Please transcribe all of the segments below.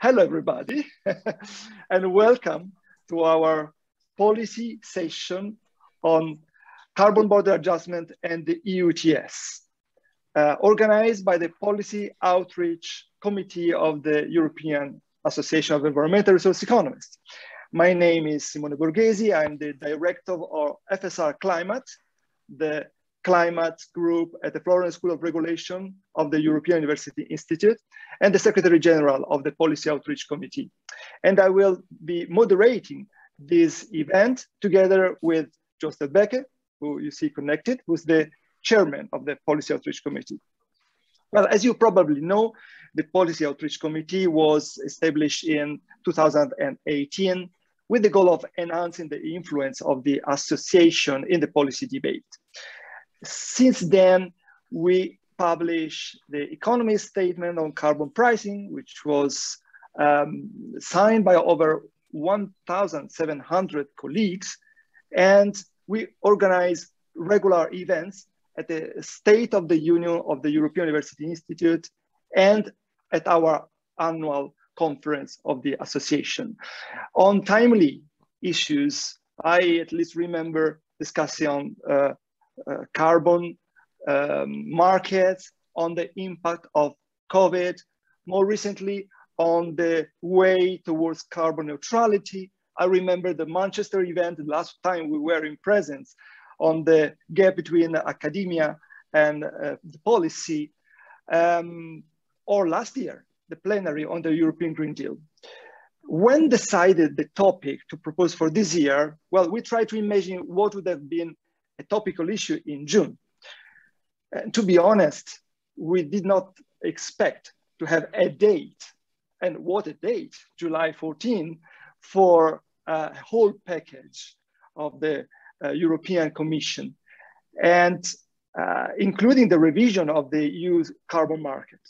Hello, everybody, and welcome to our policy session on carbon border adjustment and the EU ETS, organized by the Policy Outreach Committee of the European Association of Environmental Resource Economists. My name is Simone Borghesi. I'm the director of FSR Climate, the climate group at the Florence School of Regulation of the European University Institute, and the Secretary General of the Policy Outreach Committee. And I will be moderating this event together with Joseph Becke, who you see connected, who's the chairman of the Policy Outreach Committee. Well, as you probably know, the Policy Outreach Committee was established in 2018 with the goal of enhancing the influence of the association in the policy debate. Since then, we published the Economist Statement on Carbon Pricing, which was signed by over 1,700 colleagues. And we organize regular events at the State of the Union of the European University Institute and at our annual conference of the association. On timely issues, I at least remember discussing carbon markets, on the impact of COVID, more recently on the way towards carbon neutrality. I remember the Manchester event, the last time we were in presence, on the gap between academia and the policy, or last year, the plenary on the European Green Deal. When decided the topic to propose for this year, well, we tried to imagine what would have been a topical issue in June. And to be honest, we did not expect to have a date, and what a date, July 14, for a whole package of the European Commission, and including the revision of the EU's carbon market.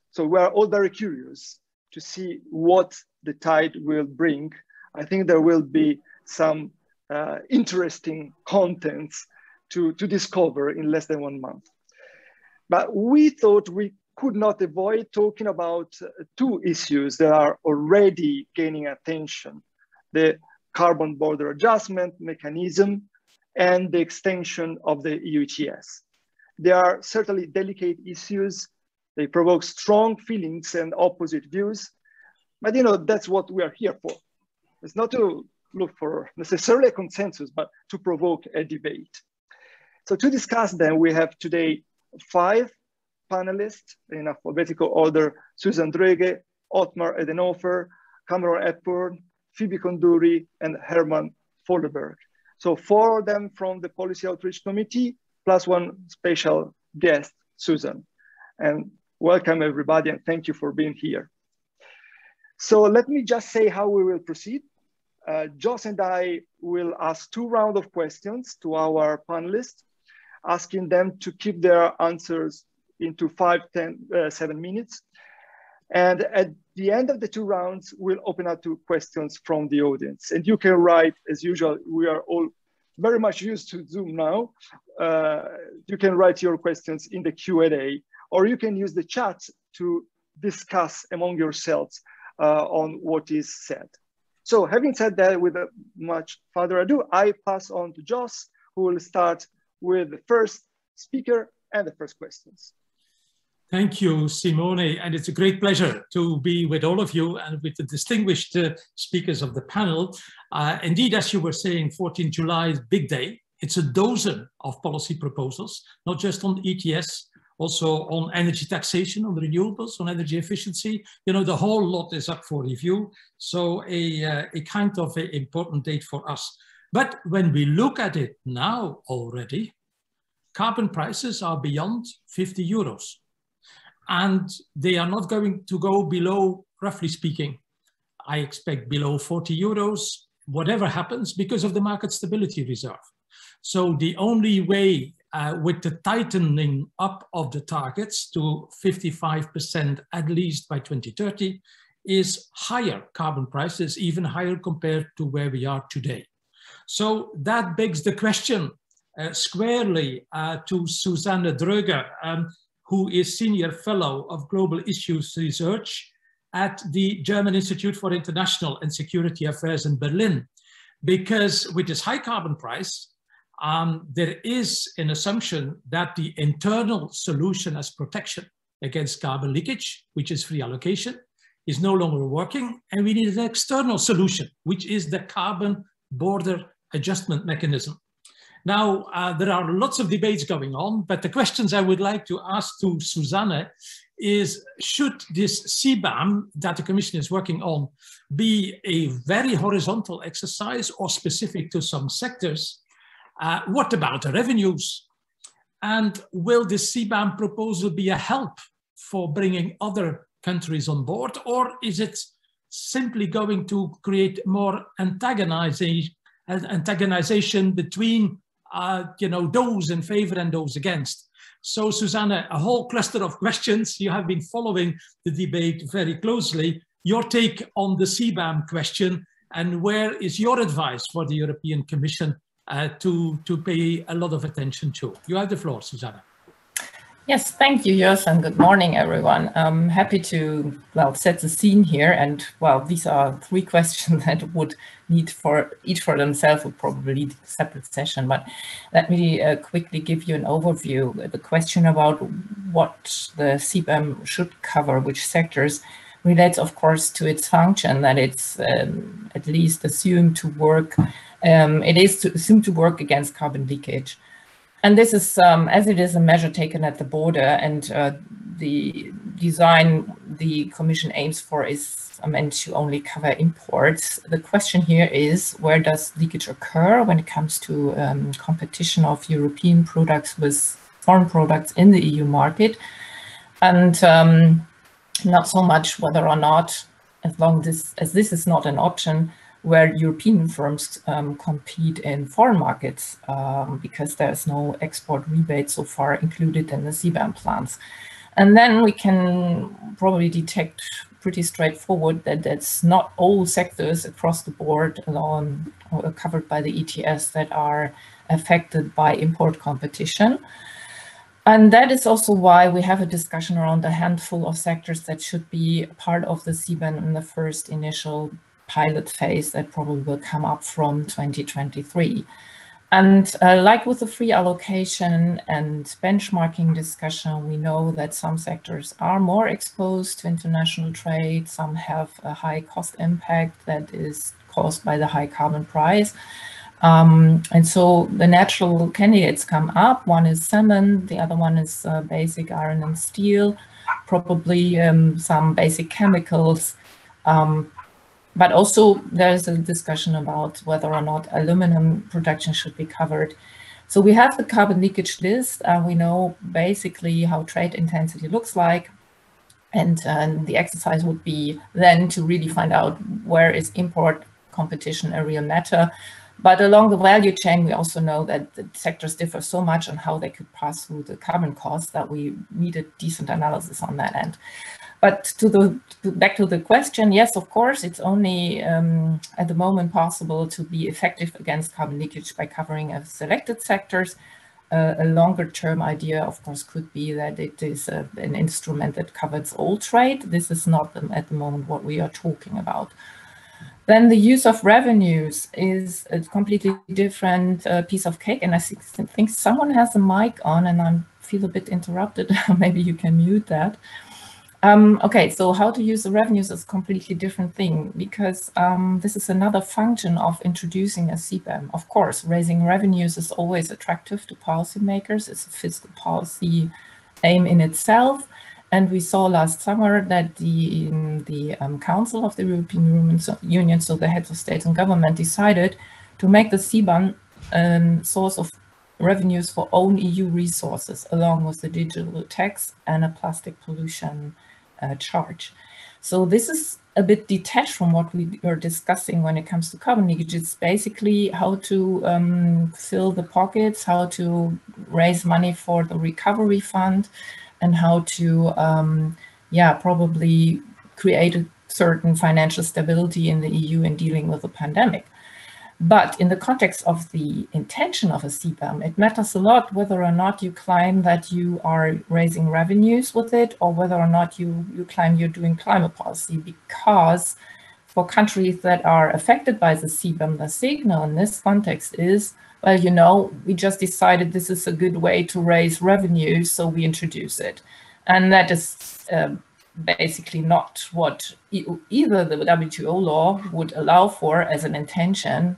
So we are all very curious to see what the tide will bring. I think there will be some interesting contents to discover in less than 1 month. But we thought we could not avoid talking about two issues that are already gaining attention: the carbon border adjustment mechanism and the extension of the EU ETS. They are certainly delicate issues. They provoke strong feelings and opposite views, but you know, that's what we are here for. It's not to look for necessarily a consensus, but to provoke a debate. So to discuss them, we have today 5 panelists in alphabetical order: Susan Dröge, Ottmar Edenhofer, Cameron Hepburn, Phoebe Konduri, and Hermann Vollerberg. So 4 of them from the Policy Outreach Committee, plus 1 special guest, Susan. And welcome everybody, and thank you for being here. So let me just say how we will proceed. Joss and I will ask 2 rounds of questions to our panelists, asking them to keep their answers into 5, 10, 7 minutes. And at the end of the 2 rounds, we'll open up to questions from the audience. And you can write, as usual, we are all very much used to Zoom now. You can write your questions in the Q&A, or you can use the chat to discuss among yourselves on what is said. So having said that, without much further ado, I pass on to Joss, who will start with the first speaker and the first questions. Thank you, Simone, and it's a great pleasure to be with all of you and with the distinguished speakers of the panel. Indeed, as you were saying, 14 July is a big day. It's a dozen of policy proposals, not just on ETS, also on energy taxation, on renewables, on energy efficiency. You know, the whole lot is up for review. So a kind of an important date for us. But when we look at it now already, carbon prices are beyond 50 euros. And they are not going to go below, roughly speaking, I expect below 40 euros, whatever happens, because of the market stability reserve. So the only way with the tightening up of the targets to 55% at least by 2030 is higher carbon prices, even higher compared to where we are today. So that begs the question squarely to Susanne Dröge, who is Senior Fellow of Global Issues Research at the German Institute for International and Security Affairs in Berlin, because with this high carbon price, there is an assumption that the internal solution as protection against carbon leakage, which is free allocation, is no longer working, and we need an external solution, which is the carbon border adjustment mechanism. Now, there are lots of debates going on, but the questions I would like to ask to Susanne is, should this CBAM that the Commission is working on be a very horizontal exercise or specific to some sectors? What about the revenues? And will this CBAM proposal be a help for bringing other countries on board, or is it simply going to create more antagonization between those in favor and those against? So, Susanne, a whole cluster of questions. You have been following the debate very closely. Your take on the CBAM question, and where is your advice for the European Commission to pay a lot of attention to? You have the floor, Susanne. Yes, thank you, Jos, and good morning, everyone. I'm happy to, set the scene here. And, these are three questions that would need for each for themselves would probably need a separate session. But let me quickly give you an overview. The question about what the CBAM should cover, which sectors, relates, of course, to its function, that it's at least assumed to work. It is assumed to work against carbon leakage. And this is, as it is a measure taken at the border, and the design the Commission aims for is meant to only cover imports. The question here is, where does leakage occur when it comes to competition of European products with foreign products in the EU market? And not so much whether or not, as this is not an option, where European firms compete in foreign markets, because there's no export rebate so far included in the CBAM plans. And then we can probably detect pretty straightforward that that's not all sectors across the board covered by the ETS that are affected by import competition. And that is also why we have a discussion around a handful of sectors that should be part of the CBAM in the first initial pilot phase that probably will come up from 2023. And like with the free allocation and benchmarking discussion, we know that some sectors are more exposed to international trade. Some have a high cost impact that is caused by the high carbon price. And so the natural candidates come up. One is salmon, the other one is basic iron and steel, probably some basic chemicals. But also there's a discussion about whether or not aluminum production should be covered. So we have the carbon leakage list. We know basically how trade intensity looks like. And the exercise would be then to really find out where is import competition a real matter. But along the value chain, we also know that the sectors differ so much on how they could pass through the carbon costs that we need a decent analysis on that end. But back to the question, yes, of course, it's only at the moment possible to be effective against carbon leakage by covering selected sectors. A longer term idea, of course, could be that it is an instrument that covers all trade. This is not at the moment what we are talking about. Then the use of revenues is a completely different piece of cake. And I think someone has a mic on and I feel a bit interrupted. Maybe you can mute that. Okay, so how to use the revenues is a completely different thing, because this is another function of introducing a CBAM. Of course, raising revenues is always attractive to policymakers. It's a fiscal policy aim in itself. And we saw last summer that the Council of the European Union, so the heads of state and government, decided to make the CBAM source of revenues for own EU resources, along with the digital tax and a plastic pollution charge. So this is a bit detached from what we are discussing when it comes to carbon leakage. It's basically how to fill the pockets, how to raise money for the recovery fund, and how to, probably create a certain financial stability in the EU in dealing with the pandemic. But in the context of the intention of a CBAM, it matters a lot whether or not you claim that you are raising revenues with it, or whether or not you claim you're doing climate policy, because for countries that are affected by the CBAM, the signal in this context is, well, you know, we just decided this is a good way to raise revenue, so we introduce it. And that is basically not what either the WTO law would allow for as an intention,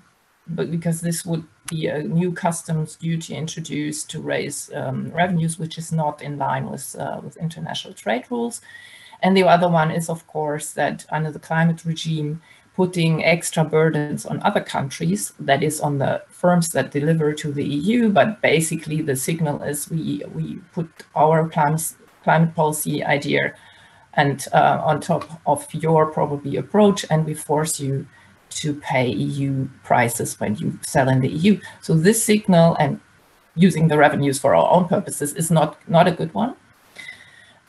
but because this would be a new customs duty introduced to raise revenues, which is not in line with international trade rules. And the other one is, of course, that under the climate regime, putting extra burdens on other countries, that is on the firms that deliver to the EU, but basically the signal is we put our climate policy idea and on top of your probably approach, and we force you to pay EU prices when you sell in the EU. So this signal and using the revenues for our own purposes is not a good one.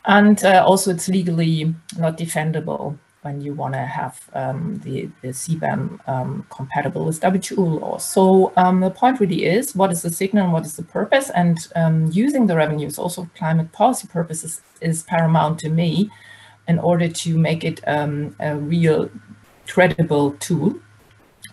And also it's legally not defendable when you want to have the CBAM compatible with WTO law. So the point really is, what is the signal and what is the purpose? And using the revenues also climate policy purposes is paramount to me in order to make it a real credible tool.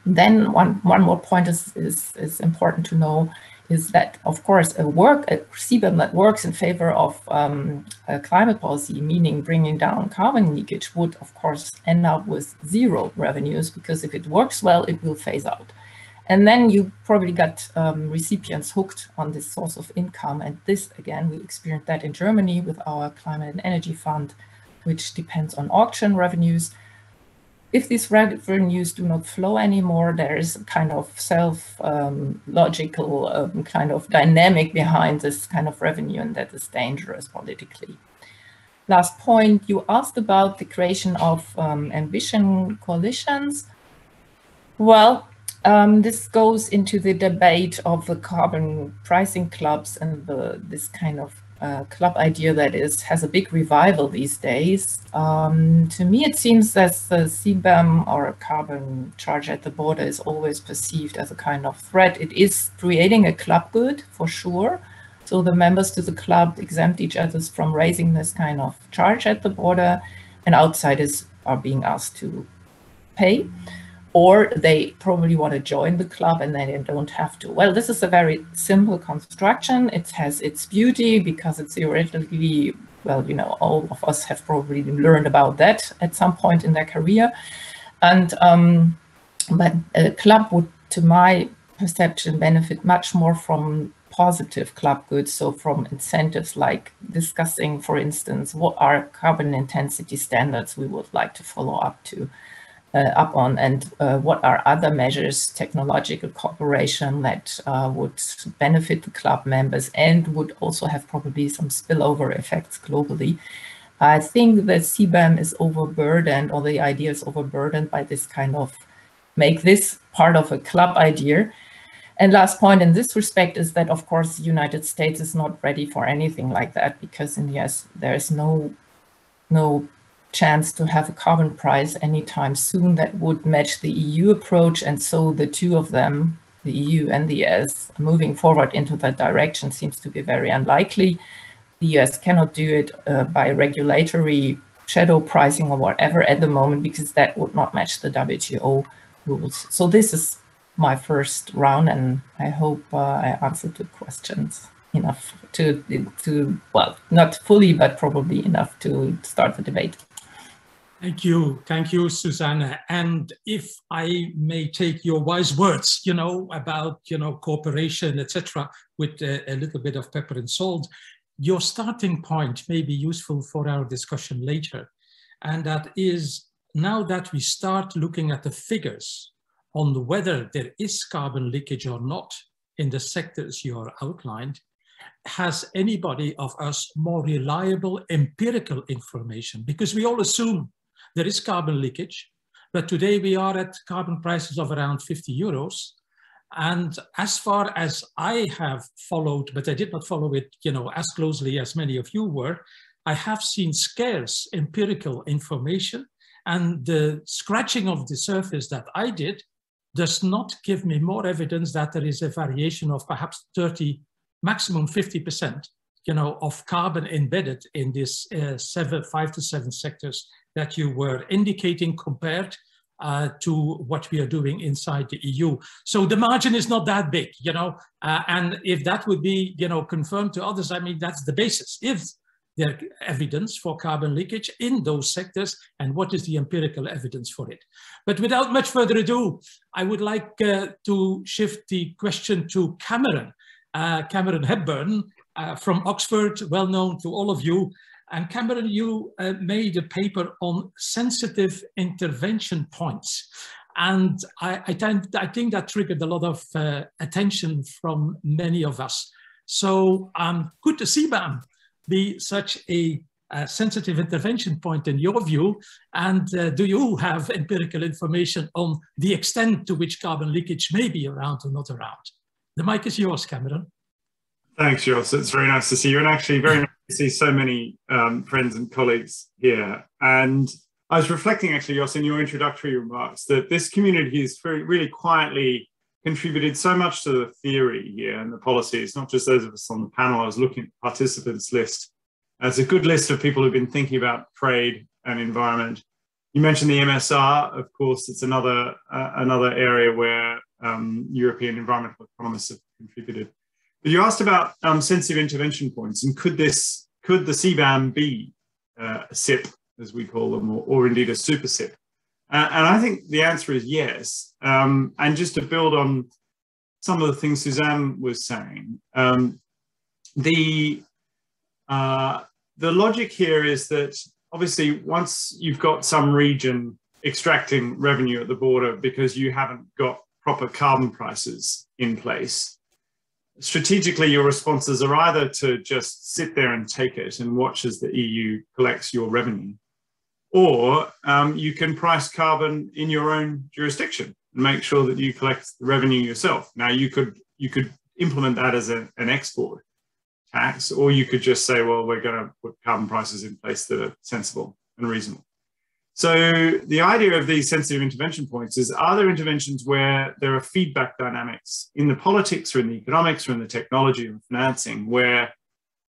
Then one more point is important to know, is that, of course, a CBAM that works in favor of a climate policy, meaning bringing down carbon leakage, would, of course, end up with zero revenues, because if it works well, it will phase out. And then you probably got recipients hooked on this source of income. And this, again, we experienced that in Germany with our Climate and Energy Fund, which depends on auction revenues. If these revenues do not flow anymore, there is a kind of self-logical kind of dynamic behind this kind of revenue, and that is dangerous politically. Last point, you asked about the creation of ambition coalitions. Well, this goes into the debate of the carbon pricing clubs and this kind of club idea that has a big revival these days. To me, it seems that the CBAM, or a carbon charge at the border, is always perceived as a kind of threat. It is creating a club good, for sure. So the members to the club exempt each other from raising this kind of charge at the border, and outsiders are being asked to pay. Or they probably want to join the club and then they don't have to. Well, this is a very simple construction. It has its beauty because it's theoretically, well, you know, all of us have probably learned about that at some point in their career. And but a club would, to my perception, benefit much more from positive club goods. So from incentives like discussing, for instance, what are carbon intensity standards we would like to follow up on, and what are other measures, technological cooperation that would benefit the club members and would also have probably some spillover effects globally. I think that CBAM is overburdened, or the idea is overburdened by this kind of make this part of a club idea. And last point in this respect is that, of course, the United States is not ready for anything like that, because in the US there is no chance to have a carbon price anytime soon that would match the EU approach. And so the two of them, the EU and the US, moving forward into that direction seems to be very unlikely. The US cannot do it by regulatory shadow pricing or whatever at the moment, because that would not match the WTO rules. So this is my first round, and I hope I answered the questions enough to, well, not fully, but probably enough to start the debate. Thank you, Susanne. And if I may take your wise words, you know, about, you know, cooperation, etc., with a little bit of pepper and salt, your starting point may be useful for our discussion later. And that is, now that we start looking at the figures on whether there is carbon leakage or not in the sectors you are outlined, has anybody of us more reliable empirical information? Because we all assume there is carbon leakage, but today we are at carbon prices of around 50 euros. And as far as I have followed, but I did not follow it, you know, as closely as many of you were, I have seen scarce empirical information, and the scratching of the surface that I did does not give me more evidence that there is a variation of perhaps 30, maximum 50%, you know, of carbon embedded in this 5 to 7 sectors that you were indicating compared to what we are doing inside the EU. So the margin is not that big, you know, and if that would be, you know, confirmed to others, I mean, that's the basis. If there is evidence for carbon leakage in those sectors, and what is the empirical evidence for it? But without much further ado, I would like to shift the question to Cameron. Cameron Hepburn from Oxford, well known to all of you. And Cameron, you made a paper on sensitive intervention points. And I think that triggered a lot of attention from many of us. So could the CBAM be such a sensitive intervention point in your view? And do you have empirical information on the extent to which carbon leakage may be around or not around? The mic is yours, Cameron. Thanks, Jos. It's very nice to see you, and actually very nice to see so many friends and colleagues here. And I was reflecting, actually, Jos, in your introductory remarks, that this community has really quietly contributed so much to the theory here and the policies, not just those of us on the panel. I was looking at the participants list. It's a good list of people who've been thinking about trade and environment. You mentioned the MSR, of course. It's another area where European environmental economists have contributed. But you asked about sensitive intervention points, and could the CBAM be a SIP, as we call them, or indeed a super SIP? And I think the answer is yes. And just to build on some of the things Suzanne was saying, the logic here is that obviously once you've got some region extracting revenue at the border because you haven't got proper carbon prices in place, strategically, your responses are either to just sit there and take it and watch as the EU collects your revenue, or you can price carbon in your own jurisdiction and make sure that you collect the revenue yourself. Now, you could implement that as an export tax, or you could just say, well, we're going to put carbon prices in place that are sensible and reasonable. So the idea of these sensitive intervention points is, are there interventions where there are feedback dynamics in the politics or in the economics or in the technology and financing, where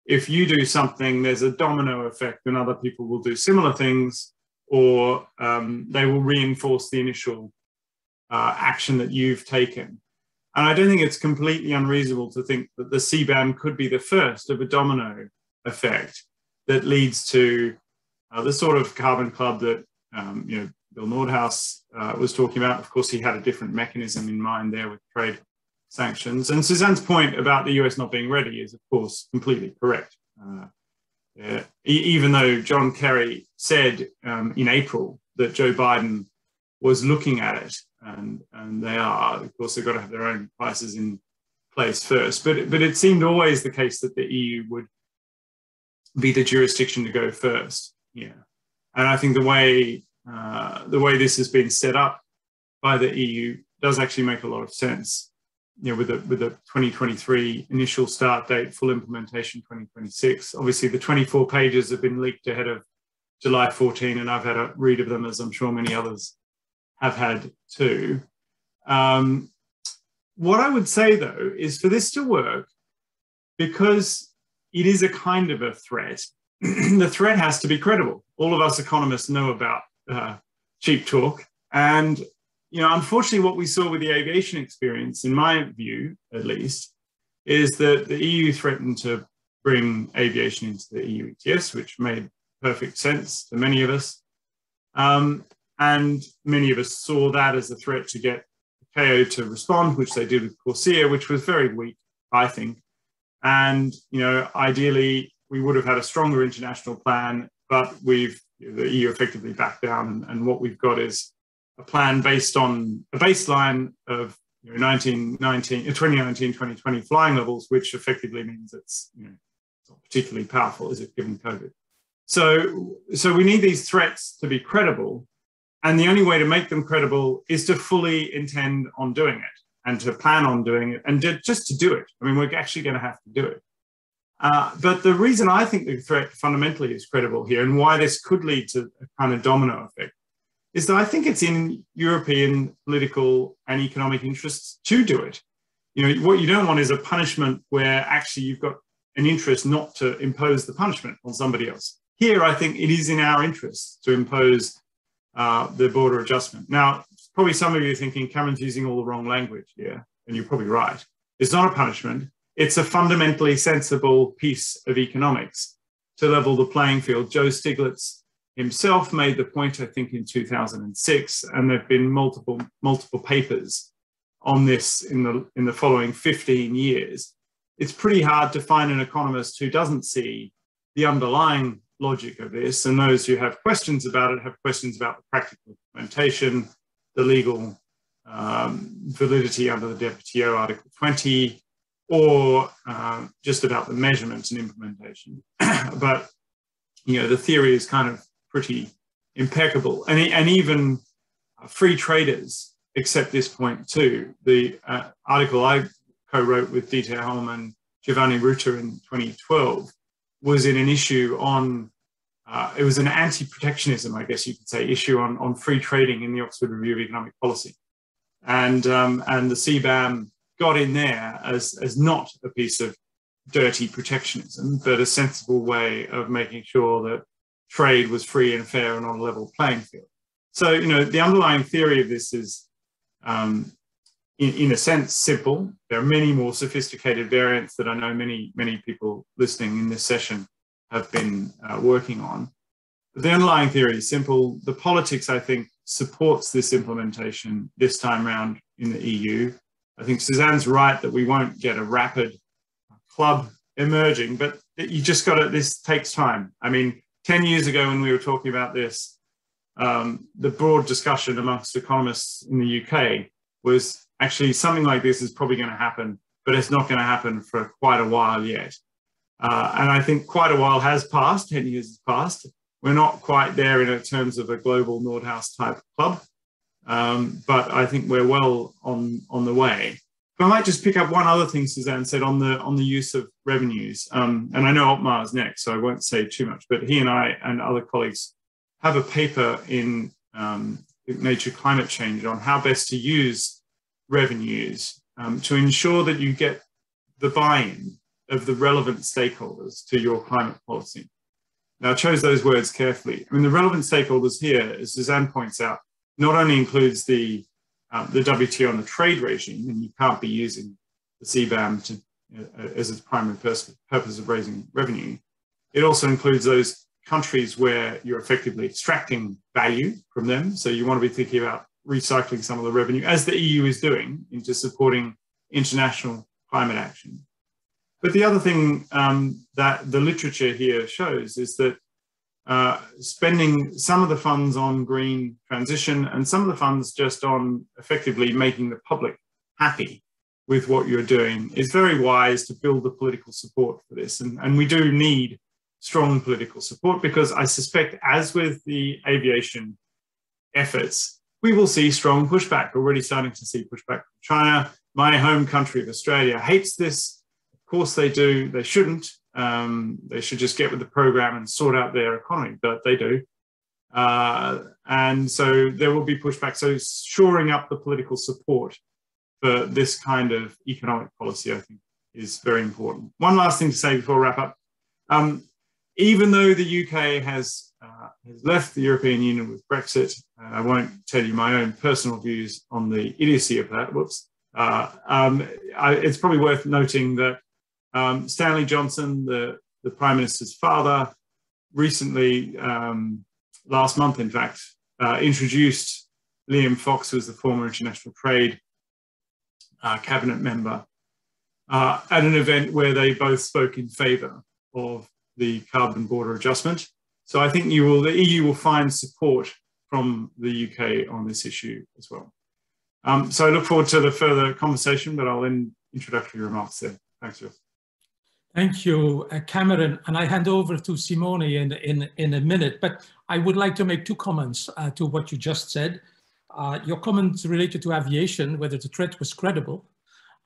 if you do something, there's a domino effect and other people will do similar things, or they will reinforce the initial action that you've taken. And I don't think it's completely unreasonable to think that the CBAM could be the first of a domino effect that leads to the sort of carbon club that you know, Bill Nordhaus was talking about. Of course, he had a different mechanism in mind there with trade sanctions. And Suzanne's point about the US not being ready is, of course, completely correct. Even though John Kerry said in April that Joe Biden was looking at it, and they are, of course, they've got to have their own prices in place first. But it seemed always the case that the EU would be the jurisdiction to go first. Yeah. And I think the way this has been set up by the EU does actually make a lot of sense. You know, with the 2023 initial start date, full implementation 2026. Obviously, the 24 pages have been leaked ahead of July 14, and I've had a read of them, as I'm sure many others have had too. What I would say, though, is for this to work, because it is a kind of a threat, the threat has to be credible. All of us economists know about cheap talk. And, you know, unfortunately, what we saw with the aviation experience, in my view, at least, is that the EU threatened to bring aviation into the EU ETS, which made perfect sense to many of us. And many of us saw that as a threat to get KO to respond, which they did with Corsia, which was very weak, I think. And, you know, ideally, we would have had a stronger international plan, but the EU effectively backed down. And what we've got is a plan based on a baseline of 2019, 2020 flying levels, which effectively means it's, you know, it's not particularly powerful, is it, given COVID? So we need these threats to be credible. And the only way to make them credible is to fully intend on doing it and to plan on doing it and just to do it. I mean, we're actually going to have to do it. But the reason I think the threat fundamentally is credible here, and why this could lead to a kind of domino effect, is that I think it's in European political and economic interests to do it. You know, what you don't want is a punishment where actually you've got an interest not to impose the punishment on somebody else. Here, I think it is in our interest to impose the border adjustment. Now, probably some of you are thinking Cameron's using all the wrong language here, and you're probably right. It's not a punishment. It's a fundamentally sensible piece of economics to level the playing field. Joe Stiglitz himself made the point, I think, in 2006, and there have been multiple papers on this in the following 15 years. It's pretty hard to find an economist who doesn't see the underlying logic of this, and those who have questions about it have questions about the practical implementation, the legal validity under the WTO Article 20, or just about the measurement and implementation. But, you know, the theory is kind of pretty impeccable. And even free traders accept this point too. The article I co-wrote with Dieter Helm and Giovanni Ruta in 2012 was in an issue on, it was an anti-protectionism, I guess you could say, issue on free trading in the Oxford Review of Economic Policy. And the CBAM got in there as not a piece of dirty protectionism, but a sensible way of making sure that trade was free and fair and on a level playing field. So, you know, the underlying theory of this is, in a sense, simple. There are many more sophisticated variants that I know many people listening in this session have been working on. But the underlying theory is simple. The politics, I think, supports this implementation this time round in the EU. I think Suzanne's right that we won't get a rapid club emerging, but you just got to, this takes time. I mean, 10 years ago when we were talking about this, the broad discussion amongst economists in the UK was actually something like this is probably going to happen, but it's not going to happen for quite a while yet. And I think quite a while has passed, 10 years has passed. We're not quite there in terms of a global Nordhaus type club, but I think we're well on the way. But I might just pick up one other thing Suzanne said on the use of revenues. And I know Otmar's next, so I won't say too much, but he and I and other colleagues have a paper in Nature Climate Change on how best to use revenues to ensure that you get the buy-in of the relevant stakeholders to your climate policy. Now, I chose those words carefully. I mean, the relevant stakeholders here, as Suzanne points out, not only includes the WTO and the trade regime, and you can't be using the CBAM as its primary purpose of raising revenue. It also includes those countries where you're effectively extracting value from them. So you want to be thinking about recycling some of the revenue, as the EU is doing, into supporting international climate action. But the other thing that the literature here shows is that spending some of the funds on green transition and some of the funds just on effectively making the public happy with what you're doing is very wise to build the political support for this. And we do need strong political support, because I suspect, as with the aviation efforts, we will see strong pushback. We're already starting to see pushback from China. My home country of Australia hates this. Of course they do. They shouldn't. They should just get with the program and sort out their economy, but they do. And so there will be pushback. So shoring up the political support for this kind of economic policy, I think, is very important. One last thing to say before I wrap up. Even though the UK has left the European Union with Brexit, I won't tell you my own personal views on the idiocy of that, whoops. It's probably worth noting that Stanley Johnson, the Prime Minister's father, recently, last month in fact, introduced Liam Fox, who was the former international trade cabinet member, at an event where they both spoke in favour of the carbon border adjustment. So I think the EU will find support from the UK on this issue as well. So I look forward to the further conversation, but I'll end introductory remarks there. Thanks, Jeff. Thank you, Cameron. And I hand over to Simone in a minute, but I would like to make two comments to what you just said. Your comments related to aviation, whether the threat was credible.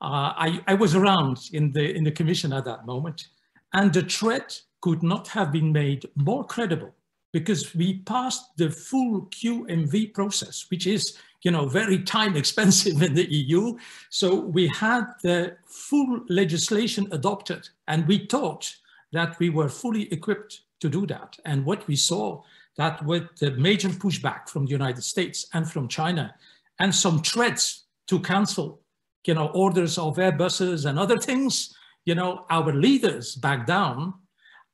I was around in the commission at that moment, and the threat could not have been made more credible because we passed the full QMV process, which is, you know, very time expensive in the EU. So we had the full legislation adopted, and we thought that we were fully equipped to do that. And what we saw, that with the major pushback from the United States and from China, and some threats to cancel, you know, orders of Airbuses and other things, you know, our leaders backed down.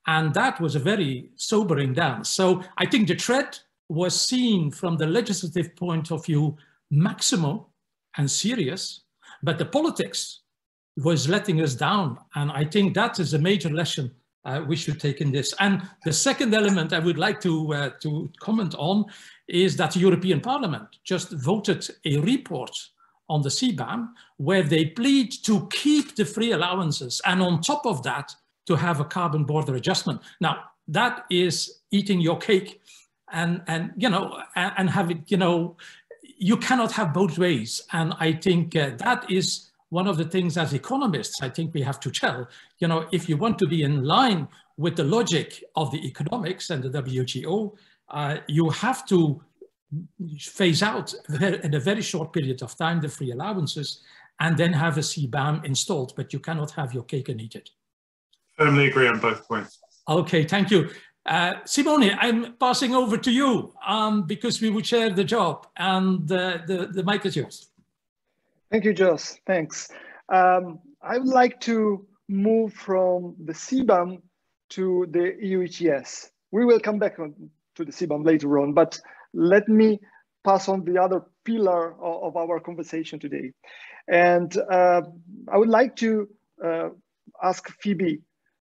And that was a very sobering dance. So I think the threat was seen from the legislative point of view maximum and serious, but the politics was letting us down. And I think that is a major lesson we should take in this. And the second element I would like to comment on is that the European Parliament just voted a report on the CBAM where they plead to keep the free allowances, and on top of that, to have a carbon border adjustment. Now, that is eating your cake and you know, and have it, you know, you cannot have both ways. And I think that is one of the things as economists, I think we have to tell, you know, if you want to be in line with the logic of the economics and the WTO, you have to phase out in a very short period of time the free allowances and then have a CBAM installed, but you cannot have your cake and eat it. Firmly agree on both points. Okay, thank you. Simone, I'm passing over to you because we would share the job, and the mic is yours. Thank you, Jos. Thanks. I would like to move from the CBAM to the EU ETS. We will come back to the CBAM later on, but let me pass on the other pillar of our conversation today. And I would like to ask Phoebe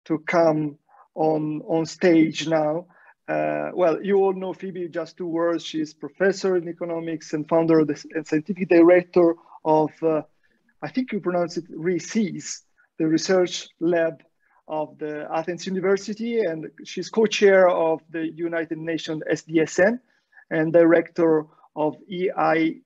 to come on stage now. Well, you all know Phoebe, just 2 words. She's professor in economics and founder and scientific director of, I think you pronounce it RECES, the research lab of the Athens University. And she's co-chair of the United Nations SDSN and director of EIT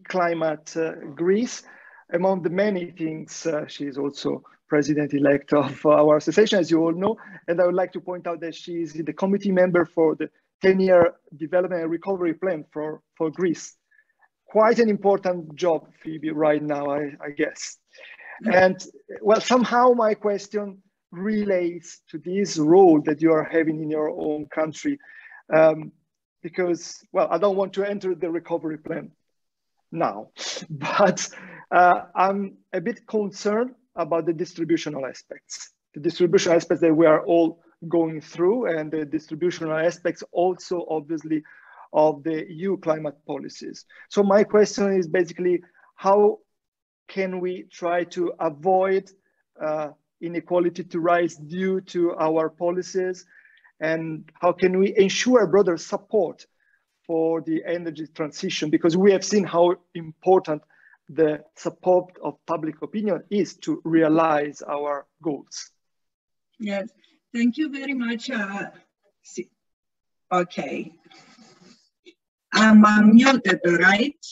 Climate Greece. Among the many things, she's also president-elect of our association, as you all know. And I would like to point out that she is the committee member for the 10-year development and recovery plan for Greece. Quite an important job, Phoebe, right now, I guess. And well, somehow my question relates to this role that you are having in your own country. Because, well, I don't want to enter the recovery plan now, but I'm a bit concerned about the distributional aspects. The distributional aspects that we are all going through, and the distributional aspects also, obviously, of the EU climate policies. So my question is basically, how can we try to avoid inequality to rise due to our policies? And how can we ensure broader support for the energy transition? Because we have seen how important the support of public opinion is to realize our goals. Yes, thank you very much. Okay, I'm muted, right?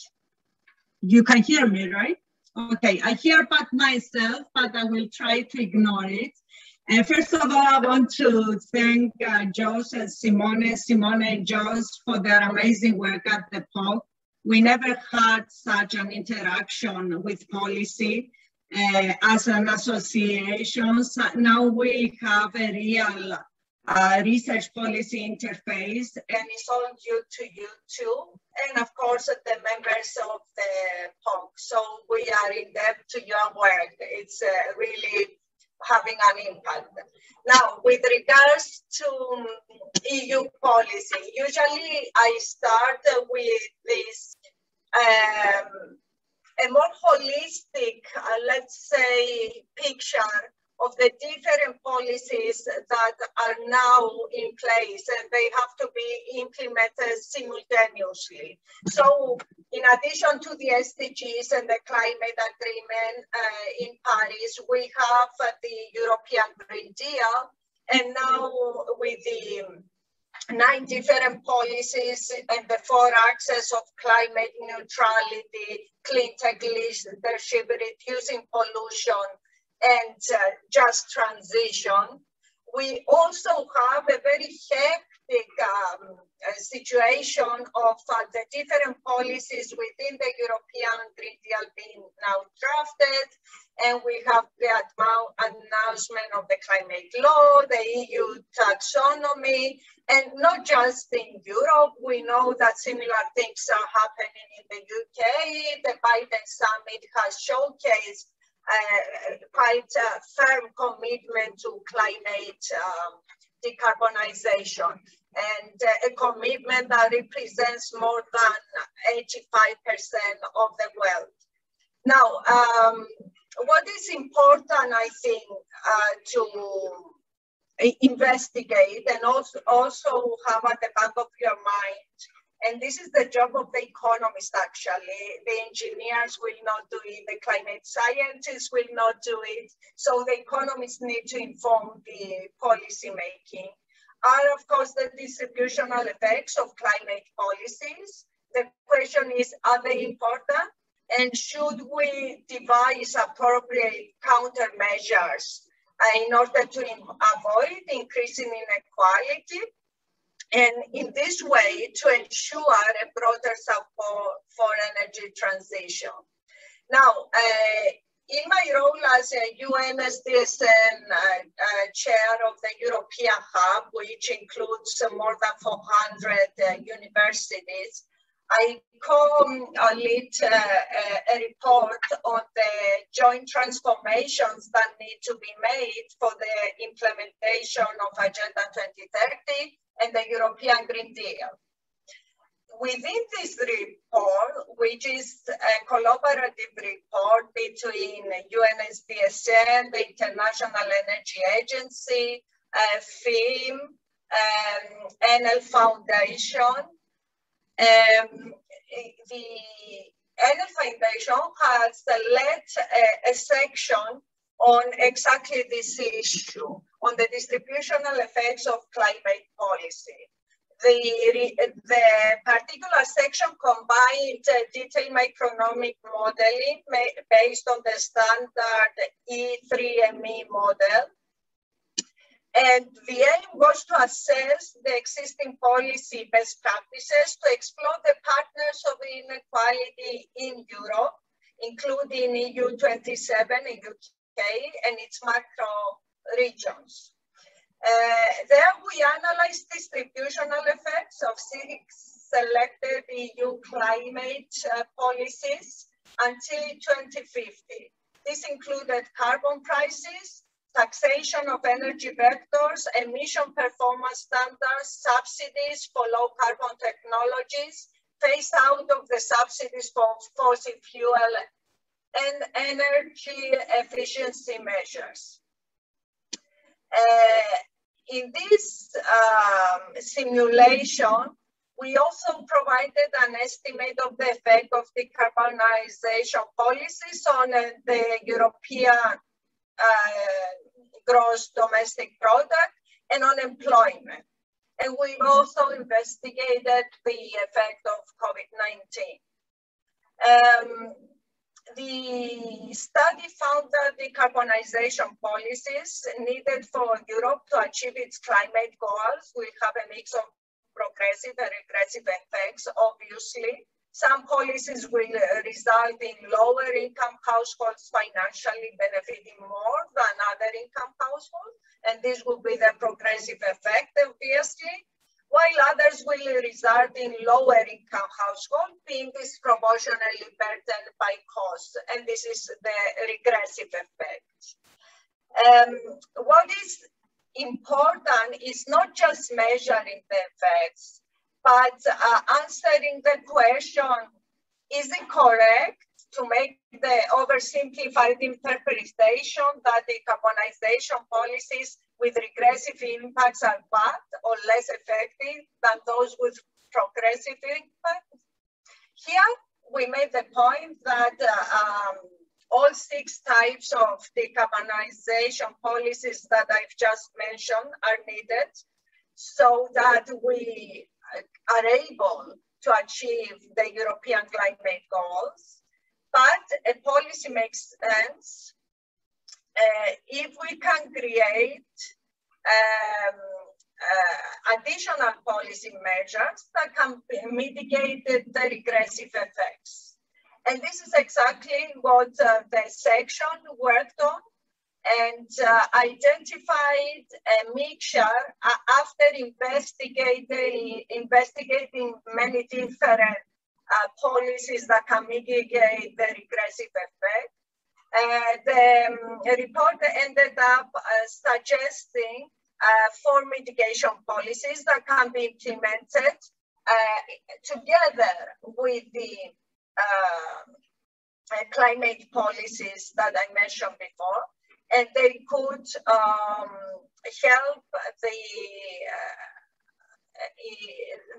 You can hear me, right? Okay, I hear but myself, but I will try to ignore it. And first of all, I want to thank Jos and Simone and Jos for their amazing work at the POC. We never had such an interaction with policy as an association. So now we have a real research policy interface, and it's all due to you too. And of course, the members of the POC. So we are in debt to your work. It's really having an impact. Now, with regards to EU policy, usually I start with this a more holistic, let's say, picture of the different policies that are now in place, and they have to be implemented simultaneously. So in addition to the SDGs and the climate agreement in Paris, we have the European Green Deal, and now with the 9 different policies and the 4 axes of climate neutrality, clean tech leadership, reducing pollution, and just transition. We also have a very hectic situation of the different policies within the European Green Deal being now drafted. And we have the announcement of the climate law, the EU taxonomy, and not just in Europe. We know that similar things are happening in the UK. The Biden summit has showcased quite a firm commitment to climate decarbonization, and a commitment that represents more than 85% of the world. Now, what is important, I think, to investigate and also have at the back of your mind, and this is the job of the economist actually, the engineers will not do it, the climate scientists will not do it, so the economists need to inform the policy making, are of course the distributional effects of climate policies. The question is, are they important? And should we devise appropriate countermeasures in order to avoid increasing inequality? And in this way, to ensure a broader support for energy transition. Now, in my role as a UNSDSN chair of the European Hub, which includes more than 400 universities, I co-lead a report on the joint transformations that need to be made for the implementation of Agenda 2030 and the European Green Deal. Within this report, which is a collaborative report between UNSDSN, the International Energy Agency, FIM, Enel Foundation, the Enel Foundation has led a section on exactly this issue, on the distributional effects of climate policy. The particular section combined detailed macroeconomic modeling based on the standard E3ME model. And the aim was to assess the existing policy best practices to explore the partners of inequality in Europe, including EU 27 in UK and its macro regions. There we analyzed distributional effects of 6 selected EU climate policies until 2050. This included carbon prices, taxation of energy vectors, emission performance standards, subsidies for low carbon technologies, phase out of the subsidies for fossil fuel, and energy efficiency measures. In this simulation, we also provided an estimate of the effect of decarbonization policies on the European gross domestic product and on employment. And we also investigated the effect of COVID-19. The study found that decarbonization policies needed for Europe to achieve its climate goals will have a mix of progressive and regressive effects, obviously. Some policies will result in lower income households financially benefiting more than other income households, and this will be the progressive effect, obviously, while others will result in lower income households being disproportionately burdened by costs, and this is the regressive effect. What is important is not just measuring the effects, but answering the question, is it correct to make the oversimplified interpretation that decarbonization policies with regressive impacts are bad or less effective than those with progressive impact? Here, we made the point that all 6 types of decarbonization policies that I've just mentioned are needed so that we are able to achieve the European climate goals. But a policy makes sense if we can create additional policy measures that can mitigate the regressive effects. And this is exactly what the section worked on, and identified a mixture after investigating many different policies that can mitigate the regressive effect. The report ended up suggesting 4 mitigation policies that can be implemented together with the climate policies that I mentioned before, and they could help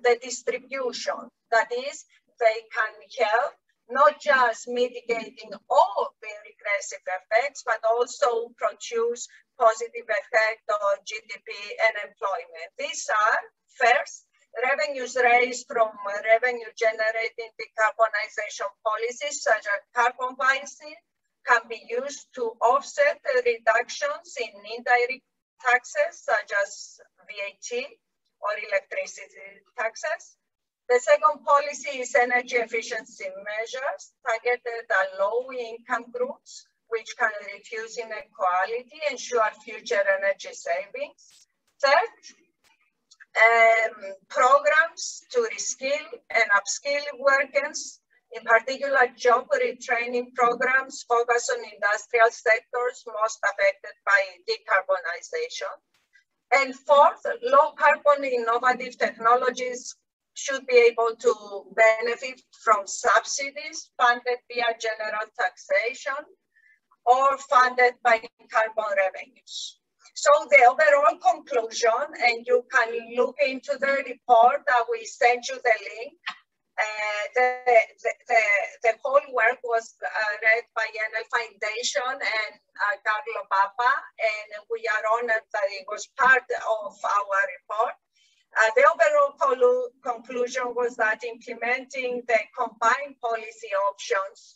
the distribution. That is, they can help not just mitigating all the regressive effects, but also produce positive effect on GDP and employment. These are, first, revenues raised from revenue-generating decarbonization policies, such as carbon pricing, can be used to offset the reductions in indirect taxes, such as VAT or electricity taxes. The second policy is energy efficiency measures targeted at low-income groups, which can reduce inequality and ensure future energy savings. Third, programs to reskill and upskill workers, in particular job retraining programs focused on industrial sectors most affected by decarbonization. And fourth, low carbon innovative technologies should be able to benefit from subsidies funded via general taxation or funded by carbon revenues. So the overall conclusion, and you can look into the report that we sent you the link, the whole work was read by Enel Foundation and Carlo Papa, and we are honored that it was part of our report. The overall conclusion was that implementing the combined policy options,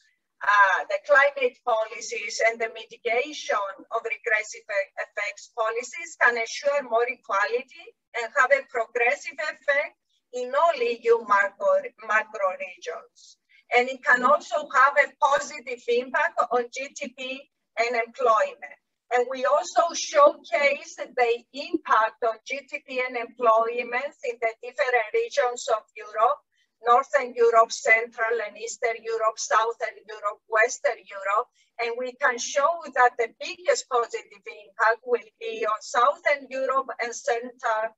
the climate policies and the mitigation of regressive effects policies can ensure more equality and have a progressive effect in all EU macro regions. And it can also have a positive impact on GDP and employment. And we also showcase the impact on GDP and employment in the different regions of Europe, Northern Europe, Central and Eastern Europe, Southern Europe, Western Europe. And we can show that the biggest positive impact will be on Southern Europe and Central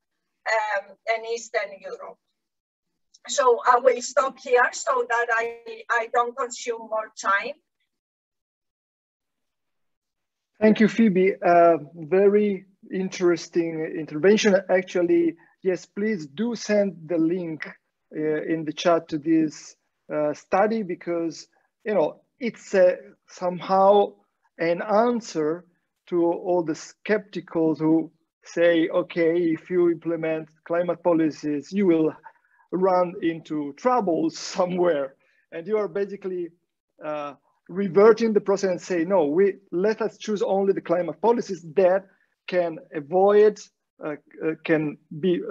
and Eastern Europe. So I will stop here so that I don't consume more time. Thank you, Phoebe. Very interesting intervention. Actually, yes, please do send the link in the chat to this study, because it's somehow an answer to all the skeptics who say, okay, if you implement climate policies, you will run into trouble somewhere, and you are basically reverting the process and say, no, let us choose only the climate policies that can avoid, can be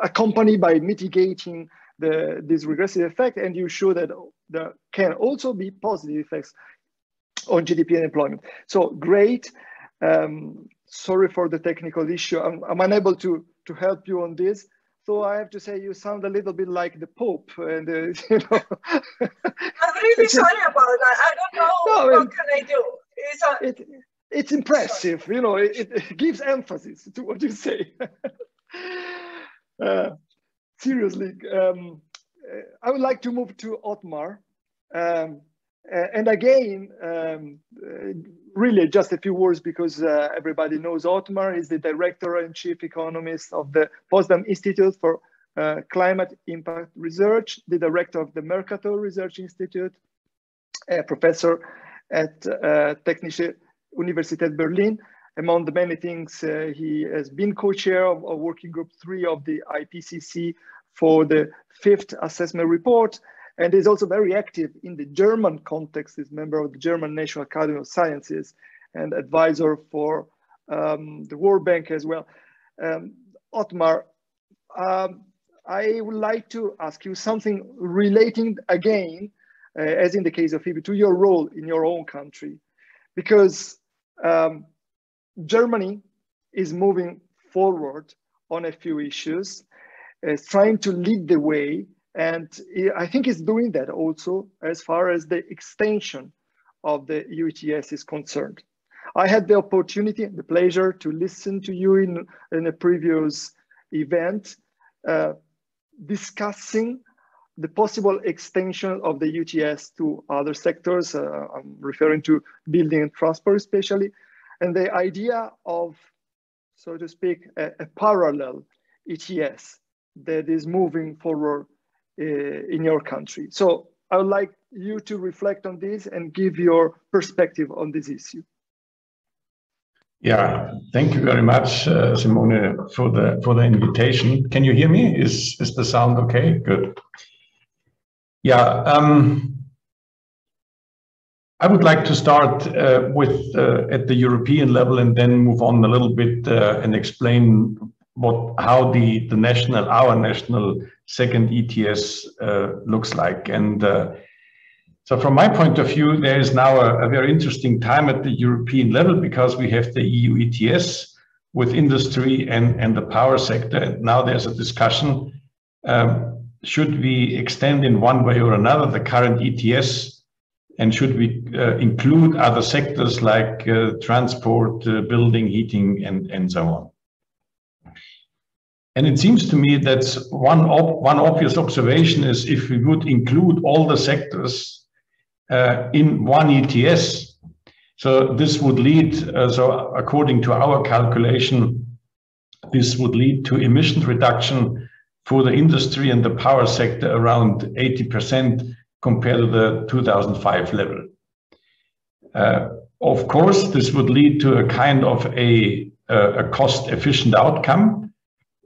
accompanied by mitigating this regressive effect, and you show that there can also be positive effects on GDP and employment. So great. Sorry for the technical issue. I'm unable to help you on this. So I have to say, you sound a little bit like the Pope, and I'm really sorry about that. I don't know what can I do. It's impressive, it gives emphasis to what you say. Seriously, I would like to move to Otmar, and again, really just a few words, because everybody knows Otmar is the Director and Chief Economist of the Potsdam Institute for Climate Impact Research, the Director of the Mercator Research Institute, a professor at Technische Universität Berlin. Among the many things, he has been co-chair of Working Group 3 of the IPCC for the 5th assessment report, and is also very active in the German context. He's a member of the German National Academy of Sciences and advisor for the World Bank as well. Otmar, I would like to ask you something relating again, as in the case of Phoebe, to your role in your own country, because Germany is moving forward on a few issues, trying to lead the way, and I think it's doing that also as far as the extension of the EU ETS is concerned. I had the opportunity and the pleasure to listen to you in a previous event discussing the possible extension of the ETS to other sectors. I'm referring to building and transport especially, and the idea of, so to speak, a parallel ETS that is moving forward in your country. So I would like you to reflect on this and give your perspective on this issue. Yeah, thank you very much, Simone, for the invitation. Can you hear me? Is the sound okay? Good. Yeah, I would like to start with at the European level and then move on a little bit and explain how our national second ETS looks like. And so from my point of view, there is now a very interesting time at the European level because we have the EU ETS with industry and the power sector. And now there's a discussion, should we extend in one way or another the current ETS, and should we include other sectors like transport, building, heating, and so on. And it seems to me that one obvious observation is if we would include all the sectors in one ETS, so this would lead, so according to our calculation, this would lead to emission reduction for the industry and the power sector around 80% compared to the 2005 level. Of course, this would lead to a kind of a cost-efficient outcome.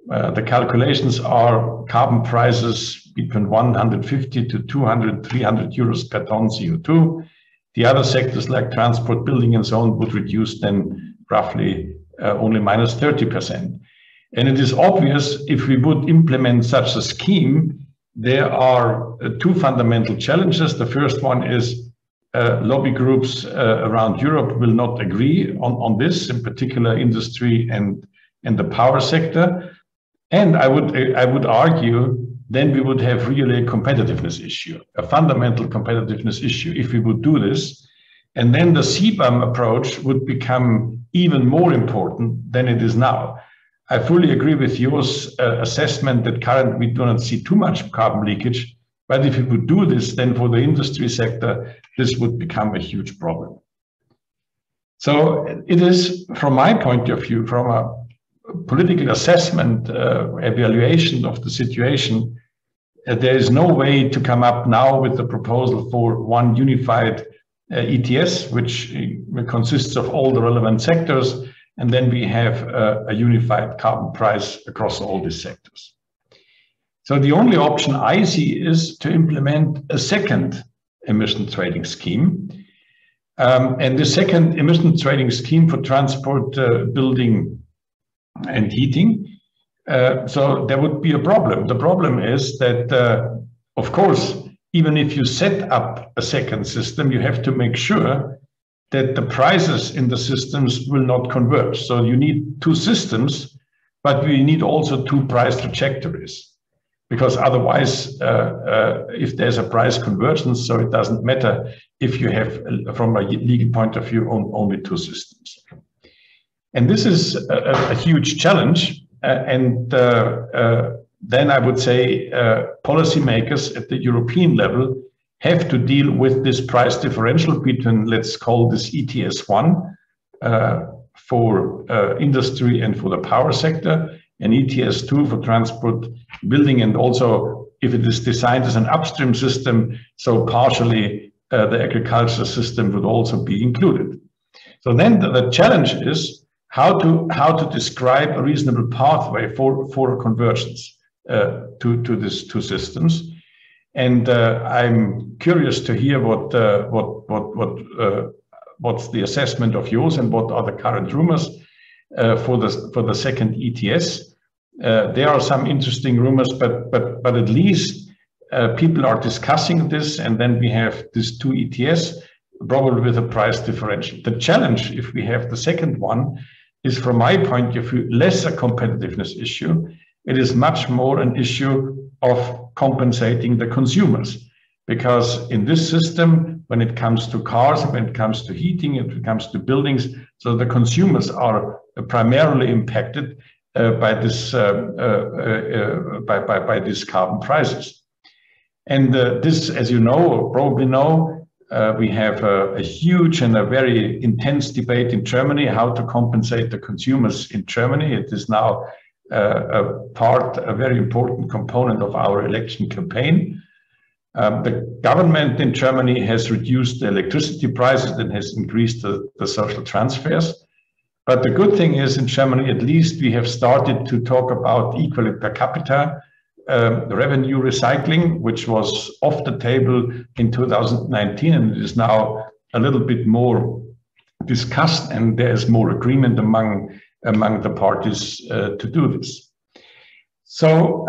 The calculations are carbon prices between 150 to 200, 300 euros per ton CO2. The other sectors like transport, building, and so on would reduce then roughly only minus 30%. And it is obvious if we would implement such a scheme, there are two fundamental challenges. The first one is lobby groups around Europe will not agree on this, in particular industry and the power sector. And I would argue then we would have really a competitiveness issue, a fundamental competitiveness issue if we would do this. And then the CBAM approach would become even more important than it is now. I fully agree with your assessment that currently we do not see too much carbon leakage, but if we would do this, then for the industry sector, this would become a huge problem. So it is, from my point of view, from a political assessment, evaluation of the situation, there is no way to come up now with the proposal for one unified ETS, which consists of all the relevant sectors, and then we have a unified carbon price across all these sectors. So the only option I see is to implement a second emission trading scheme. And the second emission trading scheme for transport, building, and heating. So there would be a problem. The problem is that, of course, even if you set up a second system, you have to make sure that the prices in the systems will not converge. So you need two systems, but we need also two price trajectories, because otherwise, if there's a price convergence, so it doesn't matter if you have, from a legal point of view, only two systems. And this is a huge challenge. Then I would say policymakers at the European level have to deal with this price differential between, let's call this ETS1 for industry and for the power sector, and ETS2 for transport, building, and also if it is designed as an upstream system, so partially the agricultural system would also be included. So then the challenge is how to describe a reasonable pathway for a convergence to these two systems. And I'm curious to hear what's the assessment of yours and what are the current rumors for the second ETS. There are some interesting rumors, but at least people are discussing this, and then we have this 2 ETS, probably with a price differential. The challenge, if we have the second one, is from my point of view, less a competitiveness issue. It is much more an issue of compensating the consumers. Because in this system, when it comes to cars, when it comes to heating, when it comes to buildings, so the consumers are primarily impacted by this by these carbon prices. And this, as you know, or probably know, we have a huge and a very intense debate in Germany how to compensate the consumers in Germany. It is now a very important component of our election campaign. The government in Germany has reduced the electricity prices and has increased the social transfers. But the good thing is in Germany, at least we have started to talk about equally per capita revenue recycling, which was off the table in 2019, and it is now a little bit more discussed, and there is more agreement among the parties to do this. So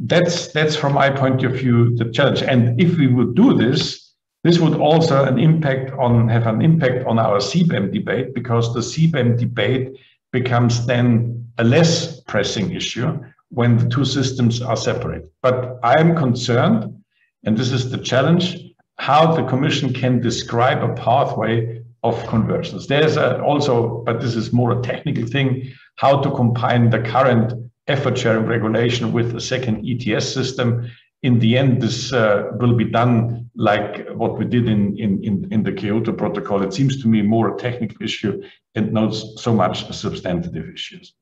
that's from my point of view the challenge. And if we would do this, this would also have an impact on our CBAM debate, because the CBAM debate becomes then a less pressing issue when the two systems are separate. But I am concerned, and this is the challenge, how the Commission can describe a pathway of conversions. There's also, but this is more a technical thing, how to combine the current effort sharing regulation with a second ETS system. In the end, this will be done like what we did in the Kyoto Protocol. It seems to me more a technical issue and not so much a substantive issues.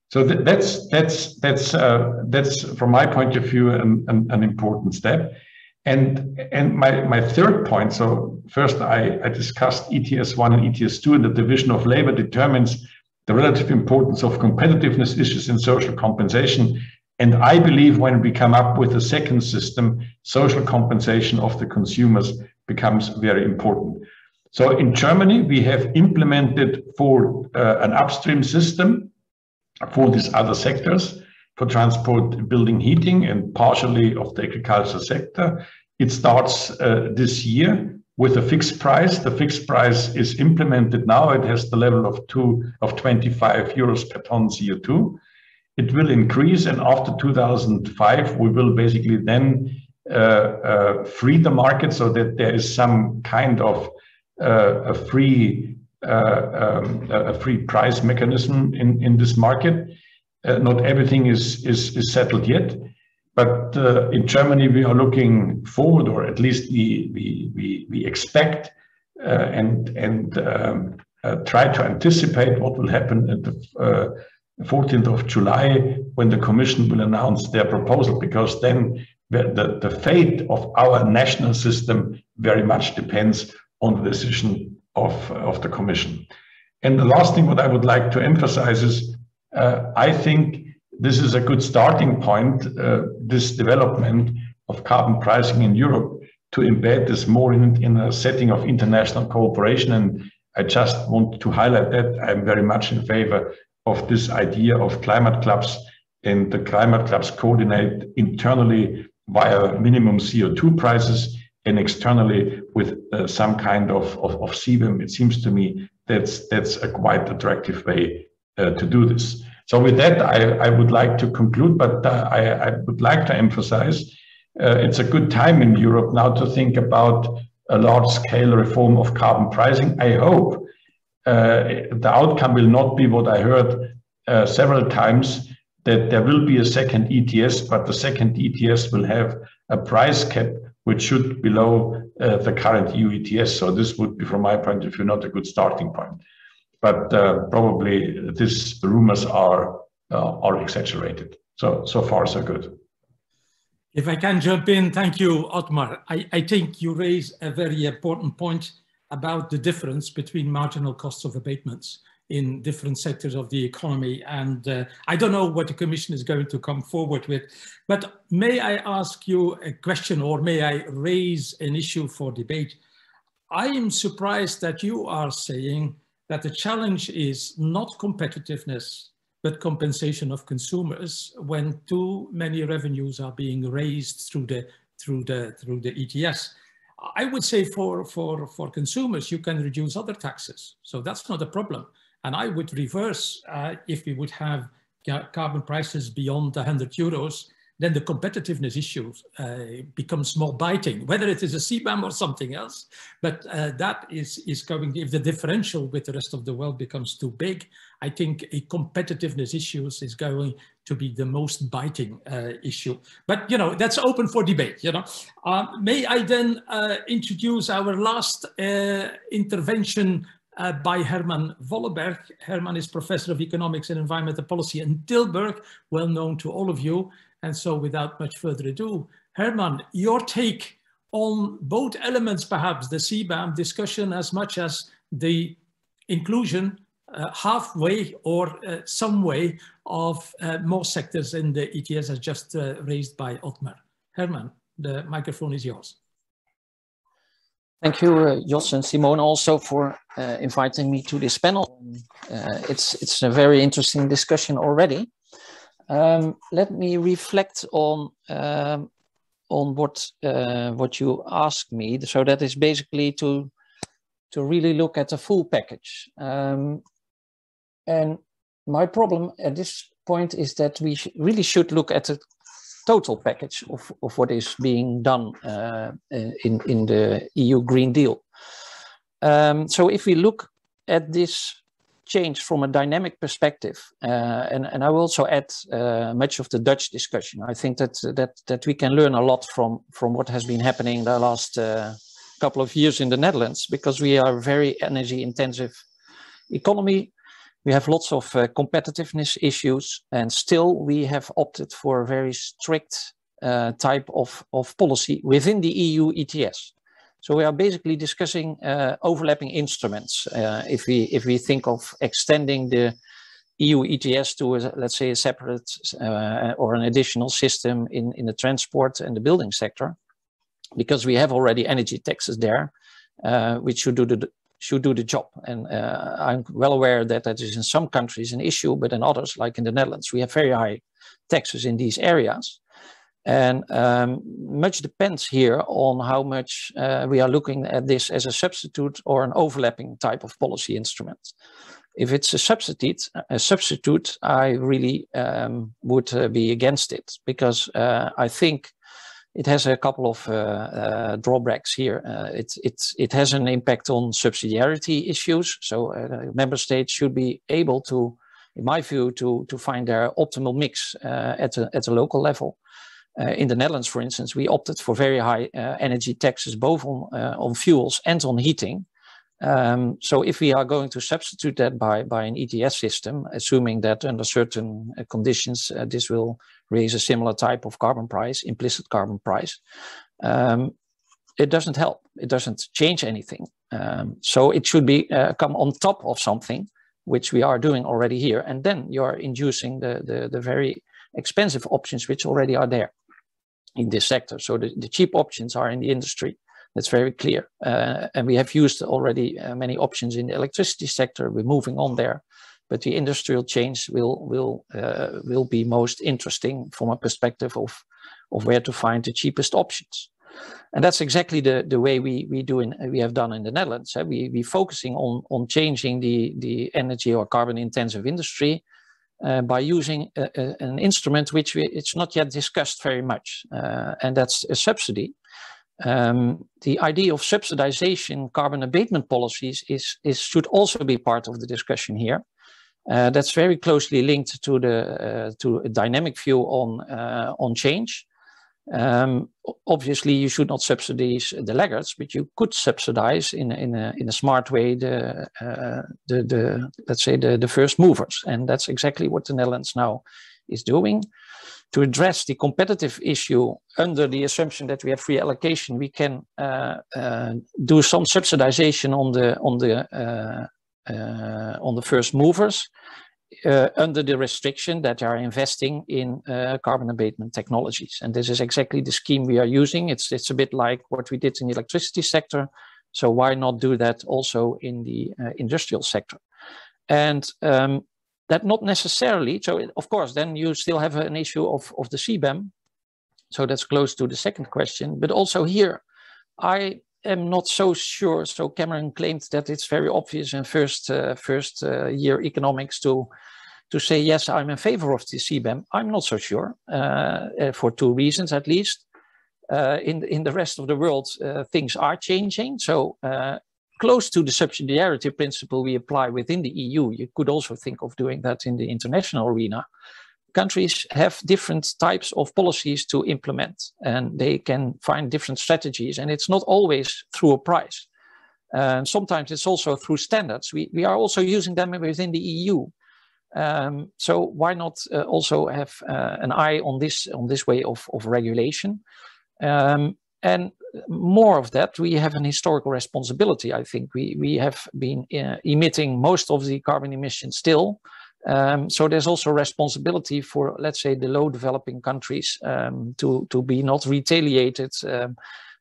So that's from my point of view an important step. And my third point. So first I discussed ETS 1 and ETS 2, and the division of labor determines the relative importance of competitiveness issues in social compensation. And I believe when we come up with a second system, social compensation of the consumers becomes very important. So in Germany, we have implemented for an upstream system for these other sectors, for transport, building, heating, and partially of the agricultural sector. It starts this year with a fixed price. The fixed price is implemented now. It has the level of 25 euros per ton CO2. It will increase, and after 2005, we will basically then free the market so that there is some kind of a free price mechanism in this market. Not everything is settled yet, but in Germany we are looking forward, or at least we expect and try to anticipate what will happen at the 14th of July when the Commission will announce their proposal, because then the fate of our national system very much depends on the decision of the Commission. And the last thing what I would like to emphasize is I think this is a good starting point, this development of carbon pricing in Europe, to embed this more in a setting of international cooperation. And I just want to highlight that I'm very much in favor of this idea of climate clubs, and the climate clubs coordinate internally via minimum CO2 prices and externally with some kind of CBAM. It seems to me that's a quite attractive way to do this. So with that, I would like to conclude, but I would like to emphasize it's a good time in Europe now to think about a large-scale reform of carbon pricing. I hope the outcome will not be what I heard several times, that there will be a second ETS, but the second ETS will have a price cap which should be below the current EU ETS. So this would be, from my point of view, not a good starting point. But probably these rumors are exaggerated. So far, so good. If I can jump in, thank you, Otmar. I think you raise a very important point about the difference between marginal costs of abatements in different sectors of the economy. And I don't know what the Commission is going to come forward with, but may I ask you a question, or may I raise an issue for debate? I am surprised that you are saying that the challenge is not competitiveness, but compensation of consumers when too many revenues are being raised through the ETS. I would say for consumers, you can reduce other taxes. So that's not a problem. And I would reverse if we would have carbon prices beyond 100 euros, then the competitiveness issue becomes more biting, whether it is a CBAM or something else. But that is going, if the differential with the rest of the world becomes too big, I think a competitiveness issue is going to be the most biting issue. But, you know, that's open for debate, you know. May I then introduce our last intervention by Hermann Vollerberg. Hermann is Professor of Economics and Environmental Policy in Tilburg, well known to all of you. And so without much further ado, Hermann, your take on both elements, perhaps the CBAM discussion as much as the inclusion halfway or some way of more sectors in the ETS as just raised by Otmar. Hermann, the microphone is yours. Thank you, Jos and Simone, also for inviting me to this panel. It's a very interesting discussion already. Let me reflect on what you asked me. So that is basically to really look at the full package. And my problem at this point is that we really should look at the total package of what is being done in the EU Green Deal. So if we look at this change from a dynamic perspective, and I will also add much of the Dutch discussion. I think that we can learn a lot from what has been happening the last couple of years in the Netherlands, because we are a very energy intensive economy. We have lots of competitiveness issues, and still we have opted for a very strict type of policy within the EU ETS. So we are basically discussing overlapping instruments. If we think of extending the EU ETS to, let's say, a separate or an additional system in the transport and the building sector, because we have already energy taxes there, which should do the job. And I'm well aware that that is in some countries an issue, but in others, like in the Netherlands, we have very high taxes in these areas. And much depends here on how much we are looking at this as a substitute or an overlapping type of policy instrument. If it's a substitute, I really would be against it, because I think it has a couple of drawbacks here. It has an impact on subsidiarity issues. So member states should be able to, in my view, to find their optimal mix at a local level. In the Netherlands, for instance, we opted for very high energy taxes, both on fuels and on heating. So if we are going to substitute that by an ETS system, assuming that under certain conditions, this will raise a similar type of carbon price, implicit carbon price, it doesn't help. It doesn't change anything. So it should be come on top of something, which we are doing already here. And then you're inducing the very expensive options which already are there in this sector. So the cheap options are in the industry. That's very clear. And we have used already many options in the electricity sector. We're moving on there. But the industrial change will be most interesting from a perspective of where to find the cheapest options. And that's exactly the way we have done in the Netherlands. We focusing on changing the energy or carbon intensive industry by using an instrument which it's not yet discussed very much, and that's a subsidy. The idea of subsidization carbon abatement policies should also be part of the discussion here. That's very closely linked to a dynamic view on change. Obviously, you should not subsidize the laggards, but you could subsidize in a smart way let's say the first movers, and that's exactly what the Netherlands now is doing. To address the competitive issue under the assumption that we have free allocation, we can do some subsidization on the first movers under the restriction that are investing in carbon abatement technologies. And this is exactly the scheme we are using. It's a bit like what we did in the electricity sector. So why not do that also in the industrial sector? And That not necessarily, so of course, then you still have an issue of the CBAM. So that's close to the second question. But also here, I am not so sure. So Cameron claimed that it's very obvious in first year economics to say, yes, I'm in favor of the CBAM. I'm not so sure for two reasons, at least. In the rest of the world, things are changing. So close to the subsidiarity principle we apply within the EU, you could also think of doing that in the international arena. Countries have different types of policies to implement, and they can find different strategies, and it's not always through a price. Sometimes it's also through standards. We are also using them within the EU. So why not also have an eye on this way of regulation? And more of that, we have an historical responsibility. I think we have been emitting most of the carbon emissions still. So there's also responsibility for, let's say, the low developing countries to be not retaliated.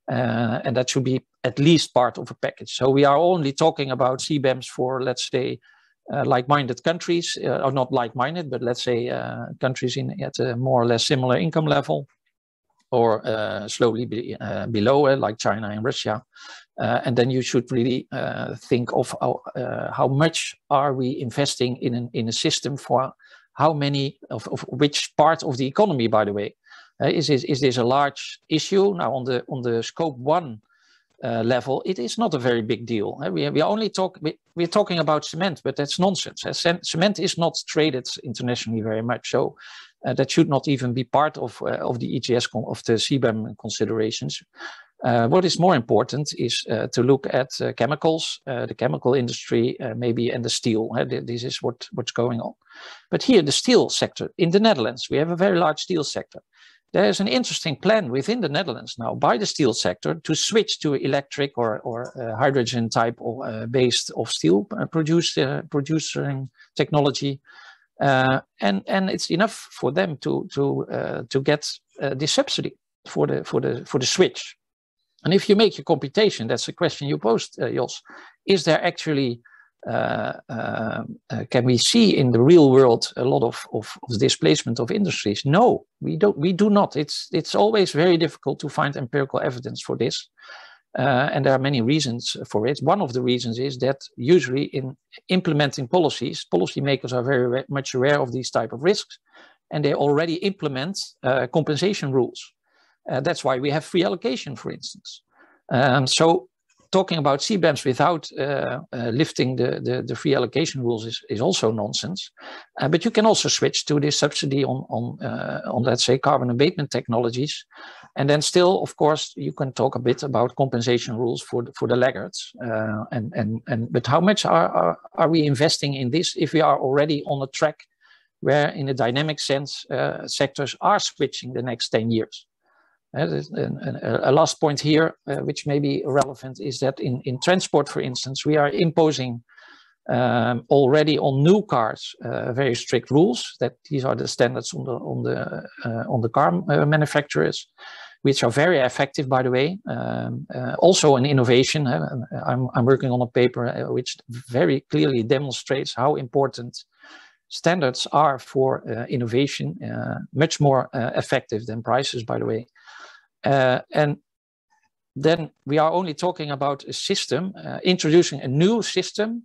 And that should be at least part of a package. So we are only talking about CBAMs for, let's say, like-minded countries, or not like-minded, but let's say countries at a more or less similar income level, or slowly below, like China and Russia. And then you should really think of how much are we investing in a system for how many of which part of the economy, by the way. Is this a large issue? Now on the scope 1 level, it is not a very big deal. We're talking about cement, but that's nonsense. Cement is not traded internationally very much, so that should not even be part of the ETS of the CBAM considerations. What is more important is to look at chemicals, the chemical industry, maybe, and the steel. This is what's going on. But here, the steel sector in the Netherlands, we have a very large steel sector. There is an interesting plan within the Netherlands now by the steel sector to switch to electric or hydrogen type of, based of steel producing technology, and it's enough for them to get the subsidy for the switch. And if you make your computation, that's the question you posed, Jos. Is there actually can we see in the real world a lot of displacement of industries? No, we do not. It's always very difficult to find empirical evidence for this. And there are many reasons for it. One of the reasons is that usually in implementing policies, policymakers are very much aware of these type of risks, and they already implement compensation rules. That's why we have free allocation, for instance. So talking about CBAMs without lifting the free allocation rules is also nonsense. But you can also switch to this subsidy on let's say, carbon abatement technologies. And then still, of course, you can talk a bit about compensation rules for the laggards. But how much are we investing in this if we are already on a track where, in a dynamic sense, sectors are switching the next 10 years? A last point here, which may be relevant, is that in transport, for instance, we are imposing already on new cars very strict rules. That these are the standards on the car manufacturers, which are very effective, by the way. Also an innovation. I'm working on a paper which very clearly demonstrates how important standards are for innovation, much more effective than prices, by the way. And then we are only talking about a system, introducing a new system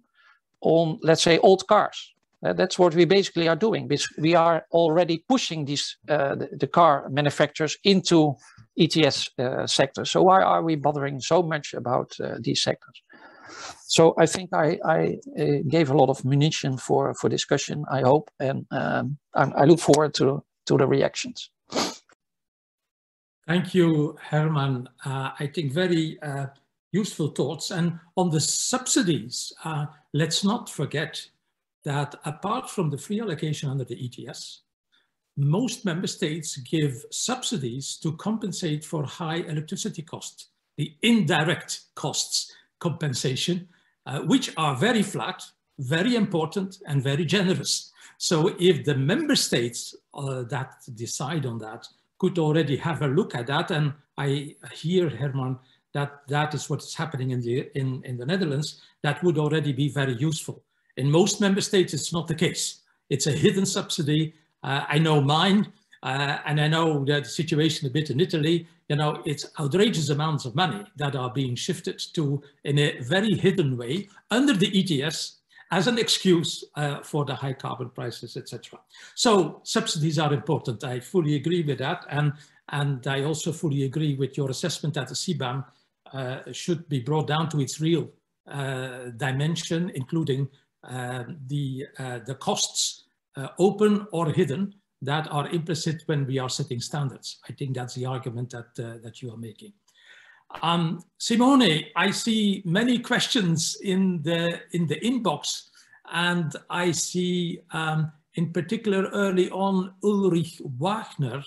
on, let's say, old cars. That's what we basically are doing. We are already pushing these the car manufacturers into ETS sectors. So why are we bothering so much about these sectors? So I think I gave a lot of munition for discussion, I hope, and I look forward to the reactions. Thank you, Herman. I think very useful thoughts. And on the subsidies, let's not forget that apart from the free allocation under the ETS, most member states give subsidies to compensate for high electricity costs, the indirect costs compensation, which are very flat, very important, and very generous. So if the member states that decide on that could already have a look at that, and I hear, Herman, that is what is happening in the Netherlands, that would already be very useful. In most member states, it's not the case. It's a hidden subsidy. I know mine, and I know the situation a bit in Italy. You know, it's outrageous amounts of money that are being shifted to in a very hidden way under the ETS as an excuse for the high carbon prices, etc. So subsidies are important. I fully agree with that. And I also fully agree with your assessment that the CBAM should be brought down to its real dimension, including the costs, open or hidden, that are implicit when we are setting standards. I think that's the argument that you are making. Simone, I see many questions in the inbox, and I see in particular early on Ulrich Wagner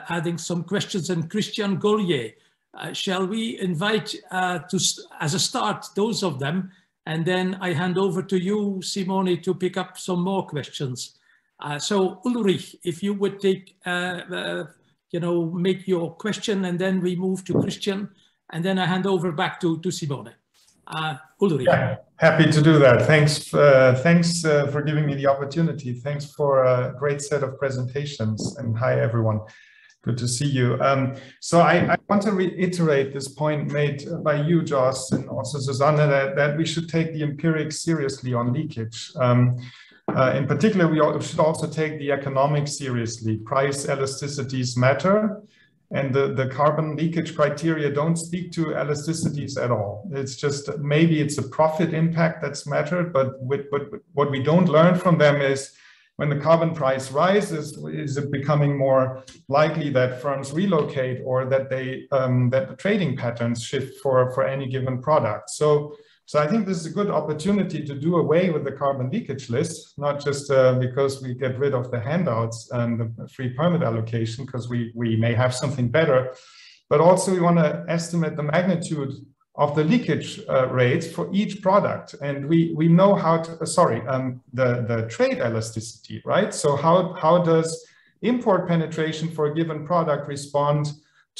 adding some questions, and Christian Gollier. Shall we invite as a start those of them, and then I hand over to you, Simone, to pick up some more questions. So Ulrich, if you would take, you know, make your question, and then we move to Christian, and then I hand over back to Simone. Ulrich. Yeah, happy to do that. Thanks for giving me the opportunity. Thanks for a great set of presentations, and hi everyone. Good to see you. So I want to reiterate this point made by you, Joss, and also Susanna, that we should take the empirics seriously on leakage. In particular, we should also take the economics seriously. Price elasticities matter, and the carbon leakage criteria don't speak to elasticities at all. It's just, maybe it's a profit impact that's mattered, but what we don't learn from them is when the carbon price rises, is it becoming more likely that firms relocate, or that that the trading patterns shift for any given product. So I think this is a good opportunity to do away with the carbon leakage list, not just because we get rid of the handouts and the free permit allocation, because we may have something better, but also we want to estimate the magnitude of the leakage rates for each product. And we know how to, the trade elasticity, right? So how does import penetration for a given product respond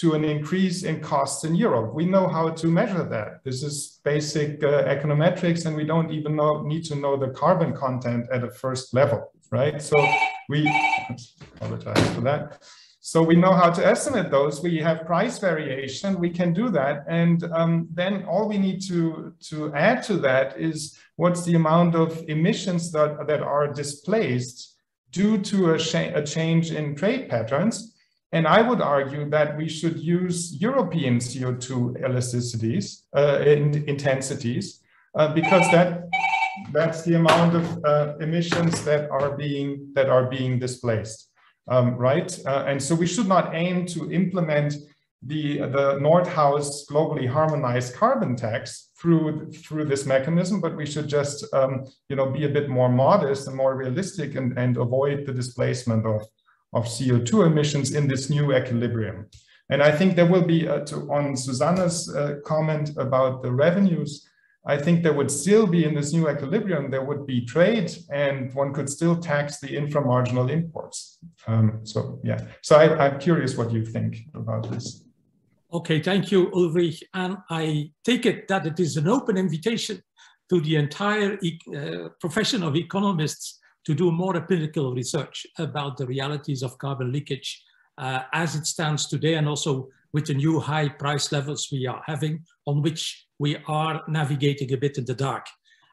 to an increase in costs in Europe? We know how to measure that. This is basic econometrics, and we don't even need to know the carbon content at a first level, right? So apologize for that. So we know how to estimate those. We have price variation, we can do that. And then all we need to add to that is what's the amount of emissions that are displaced due to a change in trade patterns. And I would argue that we should use European CO2 elasticities, intensities, because that's the amount of emissions that are being displaced. Right, and so we should not aim to implement the Nordhaus globally harmonized carbon tax through this mechanism, but we should just be a bit more modest and more realistic, and avoid the displacement of CO2 emissions in this new equilibrium. And I think there will be, on Susanna's comment about the revenues, I think there would still be, in this new equilibrium, there would be trade, and one could still tax the inframarginal imports. So yeah, so I'm curious what you think about this. Okay, thank you, Ulrich. And I take it that it is an open invitation to the entire profession of economists to do more empirical research about the realities of carbon leakage as it stands today, and also with the new high price levels we are having, on which we are navigating a bit in the dark.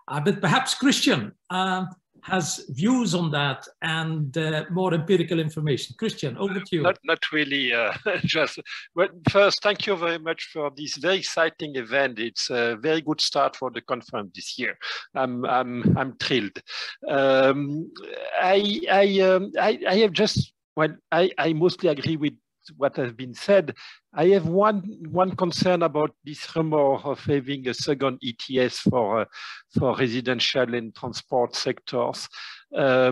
But perhaps Christian has views on that and more empirical information. Christian, over to you. Not really, just, well, first, thank you very much for this very exciting event. It's a very good start for the conference this year. I'm thrilled. I have just, well, I mostly agree with what has been said. I have one concern about this rumor of having a second ETS for residential and transport sectors. I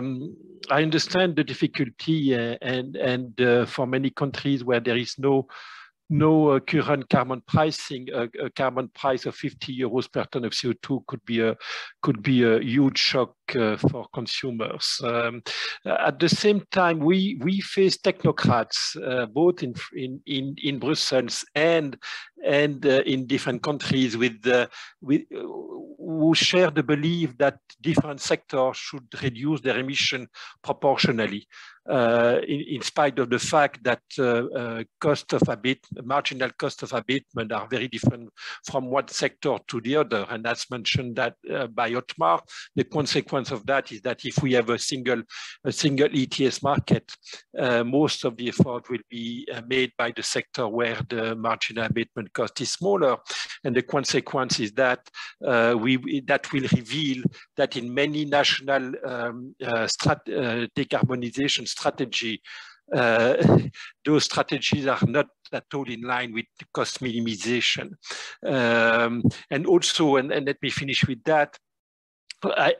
understand the difficulty, and for many countries where there is no current carbon pricing, a carbon price of 50 euros per ton of CO2 could be a huge shock for consumers. At the same time, we face technocrats both in Brussels and in different countries who who share the belief that different sectors should reduce their emission proportionally, in spite of the fact that marginal cost of abatement are very different from one sector to the other. And as mentioned that by Otmar, the consequence of that is that if we have a single ETS market, most of the effort will be made by the sector where the marginal abatement cost is smaller. And the consequence is that that will reveal that in many national decarbonization strategy, those strategies are not at all in line with cost minimization. And also, and let me finish with that,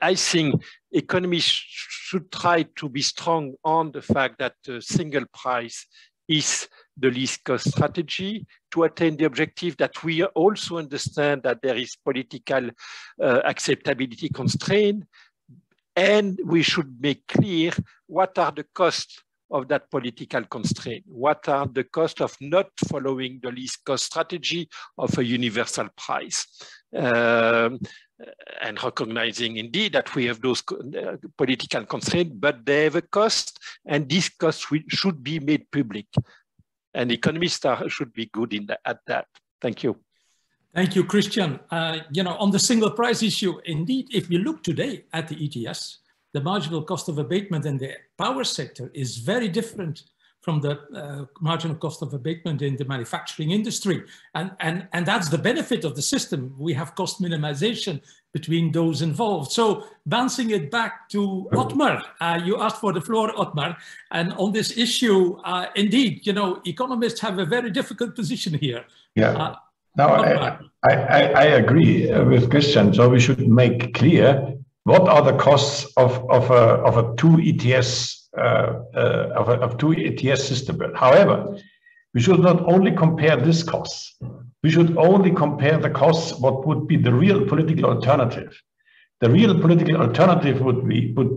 I think economies should try to be strong on the fact that the single price is the least cost strategy to attain the objective, that we also understand that there is political acceptability constraint, and we should make clear what are the costs of that political constraint, what are the costs of not following the least cost strategy of a universal price. And recognizing indeed that we have those political constraints, but they have a cost, and these costs should be made public. And economists should be good at that. Thank you. Thank you, Christian. On the single price issue, indeed, if we look today at the ETS, the marginal cost of abatement in the power sector is very different from the marginal cost of abatement in the manufacturing industry. And that's the benefit of the system. We have cost minimization between those involved. So bouncing it back to Otmar, you asked for the floor, Otmar. And on this issue, indeed, economists have a very difficult position here. Yeah. I agree with Christian. So we should make clear what are the costs of two ETS system. However, we should not only compare these costs. We should only compare the costs. What would be the real political alternative? The real political alternative would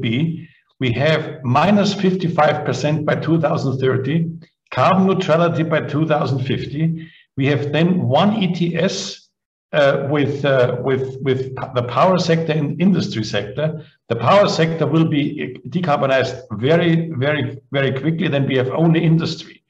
be we have minus 55% by 2030, carbon neutrality by 2050. We have then one ETS with the power sector and industry sector. The power sector will be decarbonized very, very, very quickly. Then we have only industry.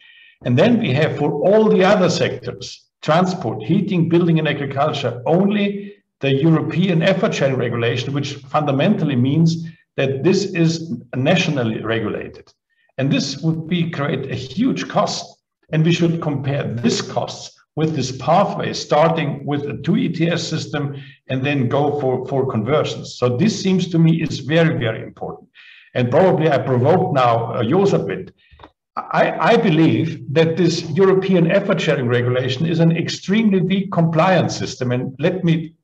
And then we have for all the other sectors, transport, heating, building and agriculture, only the European effort sharing regulation, which fundamentally means that this is nationally regulated. And this would create a huge cost. And we should compare this costs with this pathway, starting with a two ETS system and then go for conversions. So this seems to me is very, very important. And probably I provoked now Jos a bit. I believe that this European effort sharing regulation is an extremely weak compliance system. And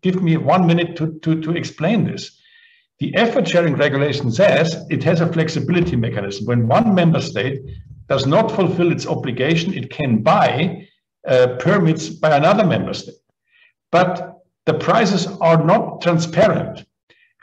give me 1 minute to explain this. The effort sharing regulation says it has a flexibility mechanism. When one member state does not fulfill its obligation, it can buy permits by another member state. But the prices are not transparent.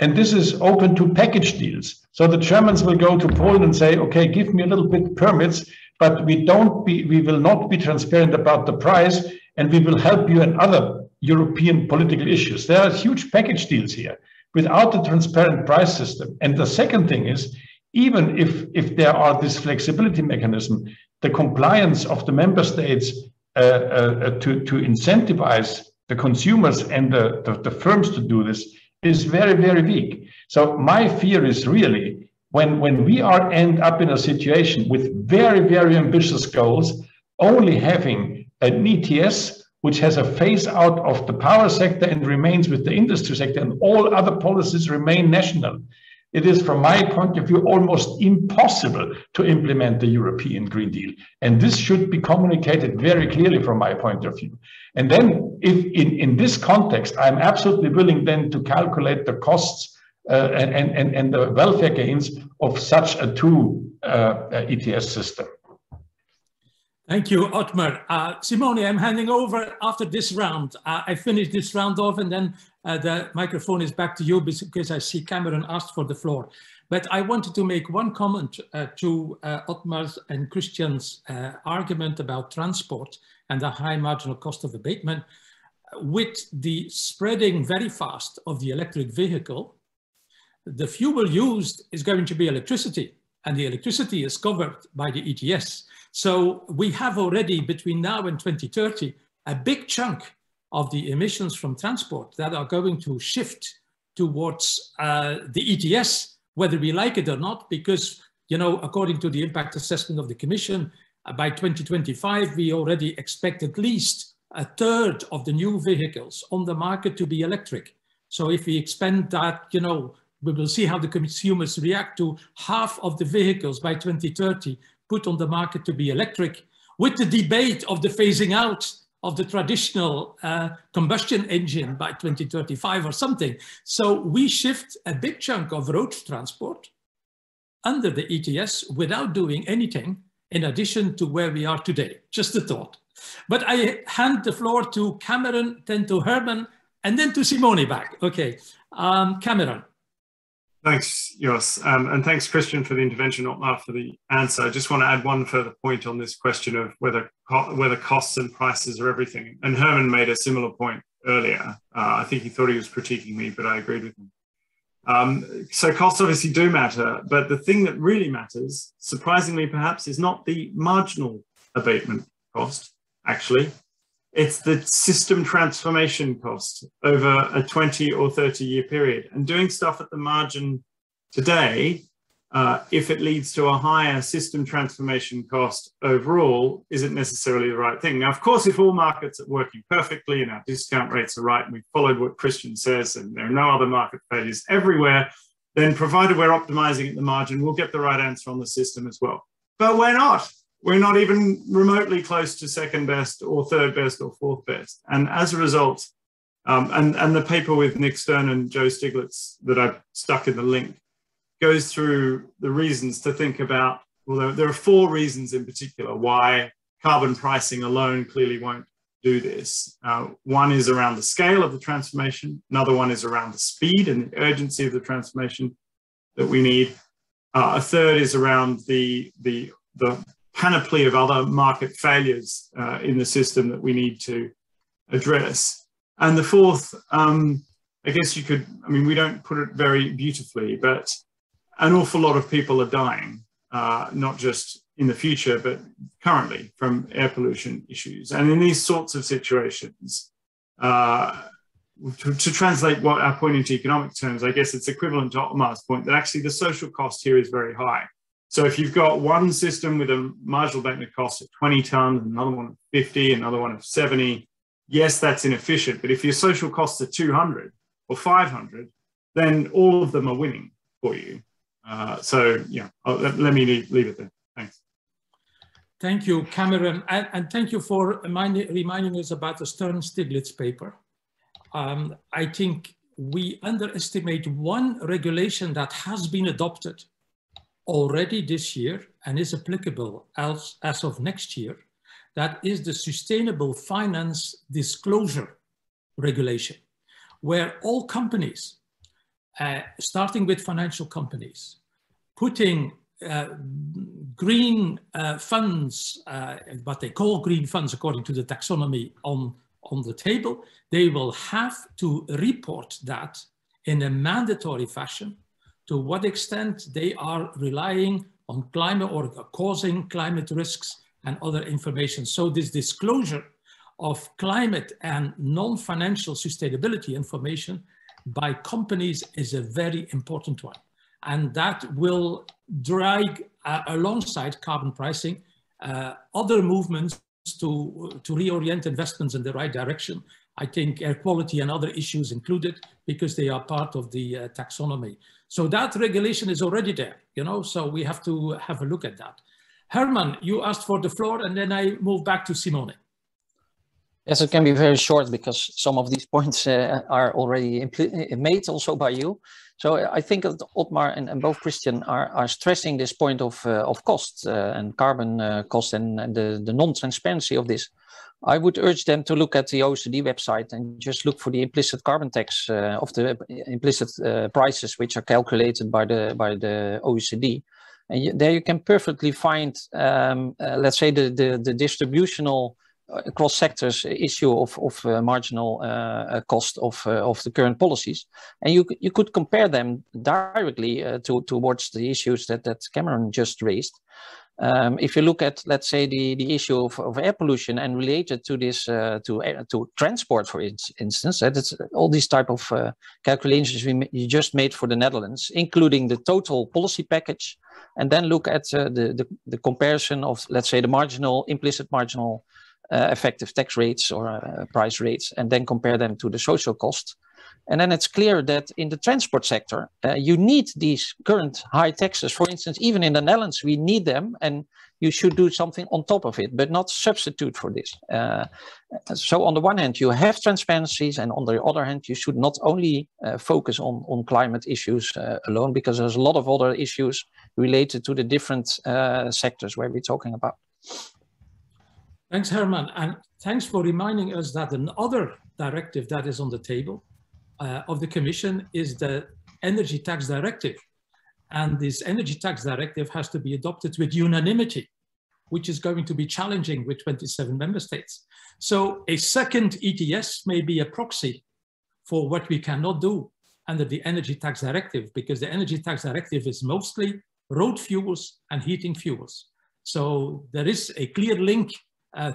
And this is open to package deals. So the Germans will go to Poland and say, okay, give me a little bit permits, but we will not be transparent about the price, and we will help you in other European political issues. There are huge package deals here without a transparent price system. And the second thing is, even if there are this flexibility mechanism, the compliance of the member states to incentivize the consumers and the firms to do this is very, very weak. So my fear is really when we end up in a situation with very, very ambitious goals, only having an ETS which has a phase out of the power sector and remains with the industry sector, and all other policies remain national. It is, from my point of view, almost impossible to implement the European Green Deal. And this should be communicated very clearly from my point of view. And then if in this context, I'm absolutely willing then to calculate the costs and the welfare gains of such a two ETS system. Thank you, Otmar. Simone, I'm handing over after this round. I finished this round off, and then the microphone is back to you because I see Cameron asked for the floor. But I wanted to make one comment to Otmar's and Christian's argument about transport and the high marginal cost of abatement. with the spreading very fast of the electric vehicle, the fuel used is going to be electricity, and the electricity is covered by the ETS. So we have already, between now and 2030, a big chunk of the emissions from transport that are going to shift towards the ETS, whether we like it or not, because, you know, according to the impact assessment of the Commission, by 2025, we already expect at least a third of the new vehicles on the market to be electric. So if we expand that, you know, we will see how the consumers react to half of the vehicles by 2030 put on the market to be electric, with the debate of the phasing out of the traditional combustion engine by 2035 or something. So we shift a big chunk of road transport under the ETS without doing anything in addition to where we are today. Just a thought. But I hand the floor to Cameron, then to Herman, and then to Simone back. Okay, Cameron. Thanks, Jos, and thanks, Christian, for the intervention, Otmar, for the answer. I just want to add one further point on this question of whether costs and prices are everything. And Herman made a similar point earlier. I think he thought he was critiquing me, but I agreed with him. So costs obviously do matter, but the thing that really matters, surprisingly perhaps, is not the marginal abatement cost, actually. It's the system transformation cost over a 20 or 30 year period. And doing stuff at the margin today, if it leads to a higher system transformation cost overall, isn't necessarily the right thing. Now, of course, if all markets are working perfectly and our discount rates are right, and we've followed what Christian says, and there are no other market failures everywhere, then provided we're optimizing at the margin, we'll get the right answer on the system as well. But we're not. We're not even remotely close to second best or third best or fourth best. And as a result, and the paper with Nick Stern and Joe Stiglitz that I've stuck in the link goes through the reasons to think about, well, there are 4 reasons in particular why carbon pricing alone clearly won't do this. One is around the scale of the transformation. Another one is around the speed and the urgency of the transformation that we need. A third is around the panoply of other market failures in the system that we need to address. And the fourth, I guess you could, I mean, we don't put it very beautifully, but an awful lot of people are dying, not just in the future, but currently from air pollution issues. And in these sorts of situations, to translate what our point into economic terms, I guess it's equivalent to Otmar's point that actually the social cost here is very high. So if you've got one system with a marginal abatement cost of 20 tons, another one of 50, another one of 70, yes, that's inefficient. But if your social costs are 200 or 500, then all of them are winning for you. So yeah, let me leave it there. Thanks. Thank you, Cameron. And thank you for reminding us about the Stern-Stiglitz paper. I think we underestimate one regulation that has been adopted already this year and is applicable as of next year. That is the Sustainable Finance Disclosure Regulation, where all companies, starting with financial companies, putting green funds, what they call green funds according to the taxonomy on the table, they will have to report that in a mandatory fashion to what extent they are relying on climate or causing climate risks and other information. So this disclosure of climate and non-financial sustainability information by companies is a very important one. And that will drag alongside carbon pricing other movements to reorient investments in the right direction. I think air quality and other issues included because they are part of the taxonomy. So that regulation is already there, you know, so we have to have a look at that. Herman, you asked for the floor and then I move back to Simone. Yes, it can be very short because some of these points are already made also by you. So I think that Otmar and both Christian are stressing this point of cost and carbon cost and the non-transparency of this. I would urge them to look at the OECD website and just look for the implicit carbon tax of the implicit prices, which are calculated by the OECD. And there you can perfectly find, let's say, the distributional across sectors issue of marginal cost of the current policies, and you could compare them directly towards the issues that Cameron just raised. If you look at, let's say, the issue of air pollution and related to this to transport, for instance, it's all these type of calculations you just made for the Netherlands, including the total policy package, and then look at the comparison of, let's say, the marginal, implicit marginal effective tax rates or price rates, and then compare them to the social cost. And then it's clear that in the transport sector, you need these current high taxes. For instance, even in the Netherlands, we need them, and you should do something on top of it, but not substitute for this. So on the one hand, you have transparencies, and on the other hand, you should not only focus on climate issues alone, because there's a lot of other issues related to the different sectors where we're talking about. Thanks, Herman. And thanks for reminding us that another directive that is on the table of the Commission is the Energy Tax Directive. And this Energy Tax Directive has to be adopted with unanimity, which is going to be challenging with 27 member states. So a second ETS may be a proxy for what we cannot do under the Energy Tax Directive, because the Energy Tax Directive is mostly road fuels and heating fuels. So there is a clear link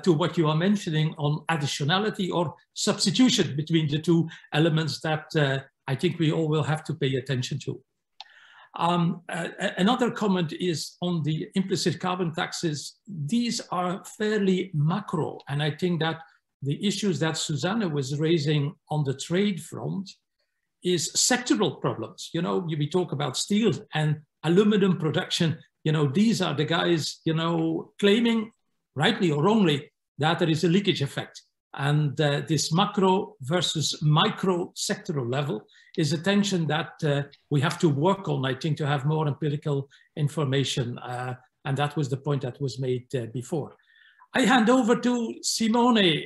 to what you are mentioning on additionality or substitution between the two elements that I think we all will have to pay attention to. Another comment is on the implicit carbon taxes. These are fairly macro, and I think that the issues that Susanne was raising on the trade front is sectoral problems. You know, we talk about steel and aluminum production. You know, these are the guys, you know, claiming, rightly or wrongly, that there is a leakage effect. And this macro versus micro sectoral level is a tension that we have to work on, I think, to have more empirical information. And that was the point that was made before. I hand over to Simone.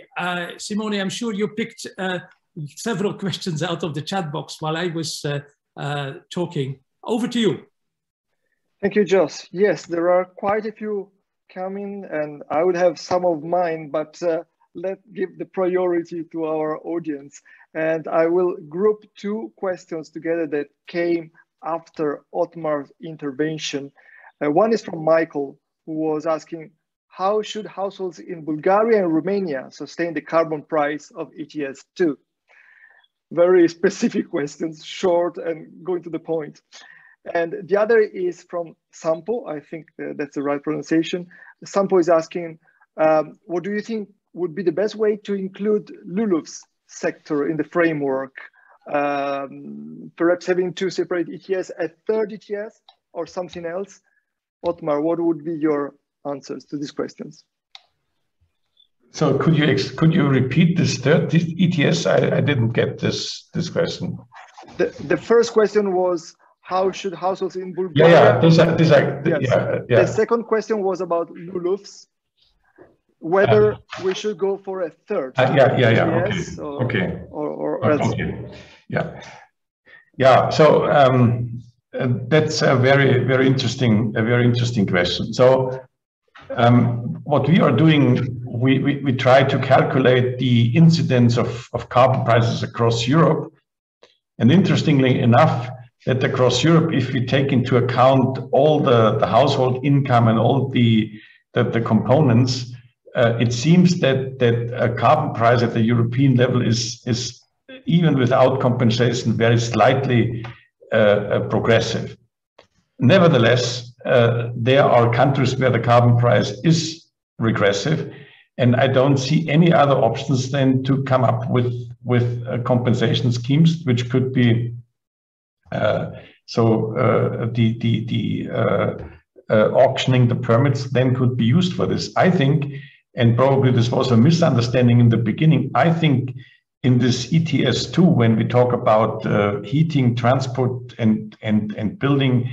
Simone, I'm sure you picked several questions out of the chat box while I was talking. Over to you. Thank you, Jos. Yes, there are quite a few coming, and I would have some of mine, but let's give the priority to our audience. And I will group two questions together that came after Otmar's intervention. One is from Michael, who was asking, how should households in Bulgaria and Romania sustain the carbon price of ETS 2? Very specific questions, short and going to the point. And the other is from Sampo. I think that's the right pronunciation. Sampo is asking, what do you think would be the best way to include LULUCF's sector in the framework? Perhaps having two separate ETS, a third ETS or something else? Otmar, what would be your answers to these questions? So could you repeat this third ETS? I didn't get this question. The first question was, how should households in Bulgaria? The second question was about LULUCFs, whether we should go for a third. ETS okay. Or else. Okay. Yeah. So that's a very interesting question. So what we are doing, we try to calculate the incidence of carbon prices across Europe, and interestingly enough, that across Europe, if we take into account all the household income and all the components, it seems that a carbon price at the European level is even without compensation very slightly progressive. Nevertheless, there are countries where the carbon price is regressive, and I don't see any other options than to come up with compensation schemes, which could be auctioning the permits then could be used for this. I think, and probably this was a misunderstanding in the beginning, I think in this ETS 2, when we talk about heating, transport, and building,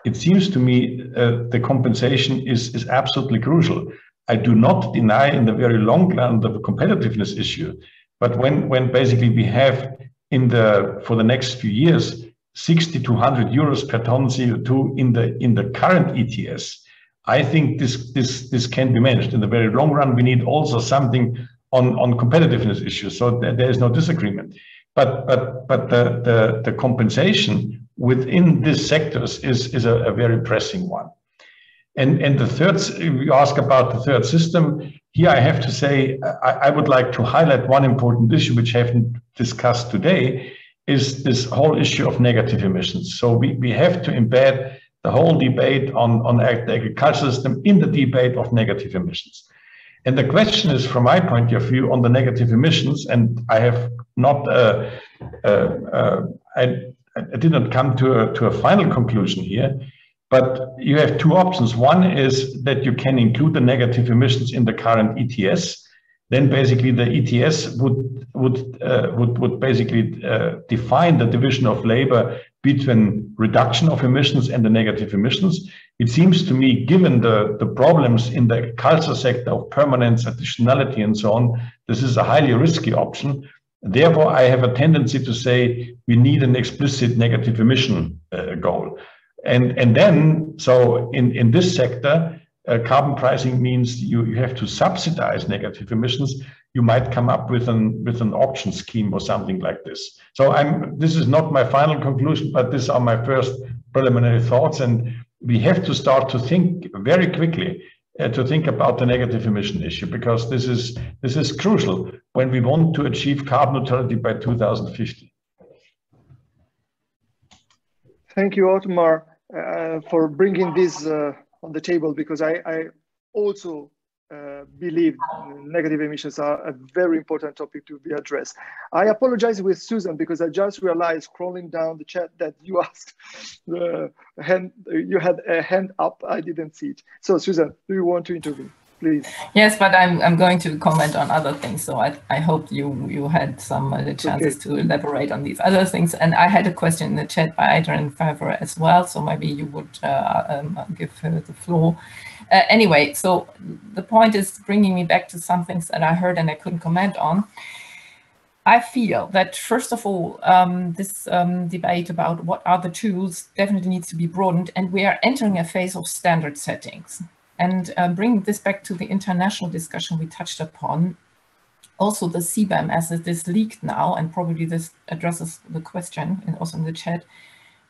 it seems to me the compensation is absolutely crucial. I do not deny in the very long run the competitiveness issue, but when basically we have for the next few years 60 to 100 euros per ton CO2 in the current ETS, I think this can be managed. In the very long run, we need also something on competitiveness issues. So there is no disagreement. But the compensation within these sectors is a very pressing one. And the third, you ask about the third system. Here I have to say, I would like to highlight one important issue which I haven't discussed today, is this whole issue of negative emissions. So we have to embed the whole debate on the agricultural system in the debate of negative emissions. And the question is, from my point of view, on the negative emissions, and I have not, I did not come to a final conclusion here, but you have two options. One is that you can include the negative emissions in the current ETS. Then basically the ETS would basically define the division of labor between reduction of emissions and the negative emissions. It seems to me, given the problems in the agriculture sector of permanence, additionality, and so on, this is a highly risky option. Therefore, I have a tendency to say we need an explicit negative emission goal. And then, so in this sector, carbon pricing means you have to subsidize negative emissions. You might come up with an auction scheme or something like this. So this is not my final conclusion, but these are my first preliminary thoughts. And we have to start to think very quickly to think about the negative emission issue, because this is crucial when we want to achieve carbon neutrality by 2050. Thank you, Otmar, for bringing this on the table, because I also believe negative emissions are a very important topic to be addressed. I apologize with Susan, because I just realized scrolling down the chat that you asked you had a hand up. I didn't see it. So Susan, do you want to intervene, please? Yes, but I'm going to comment on other things. So I hope you had some chances to elaborate on these other things. And I had a question in the chat by Adrian Favre as well. So maybe you would give her the floor. Anyway, so the point is bringing me back to some things that I heard and I couldn't comment on. I feel that, first of all, this debate about what are the tools definitely needs to be broadened, and we are entering a phase of standard settings. And bringing this back to the international discussion we touched upon, also the CBAM, as it is leaked now, and probably this addresses the question and also in the chat,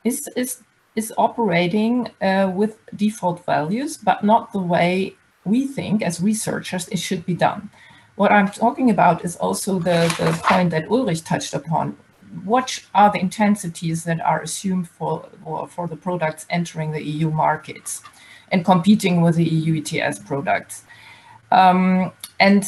is operating with default values, but not the way we think as researchers it should be done. What I'm talking about is also the point that Ulrich touched upon. What are the intensities that are assumed for the products entering the EU markets and competing with the EU ETS products? And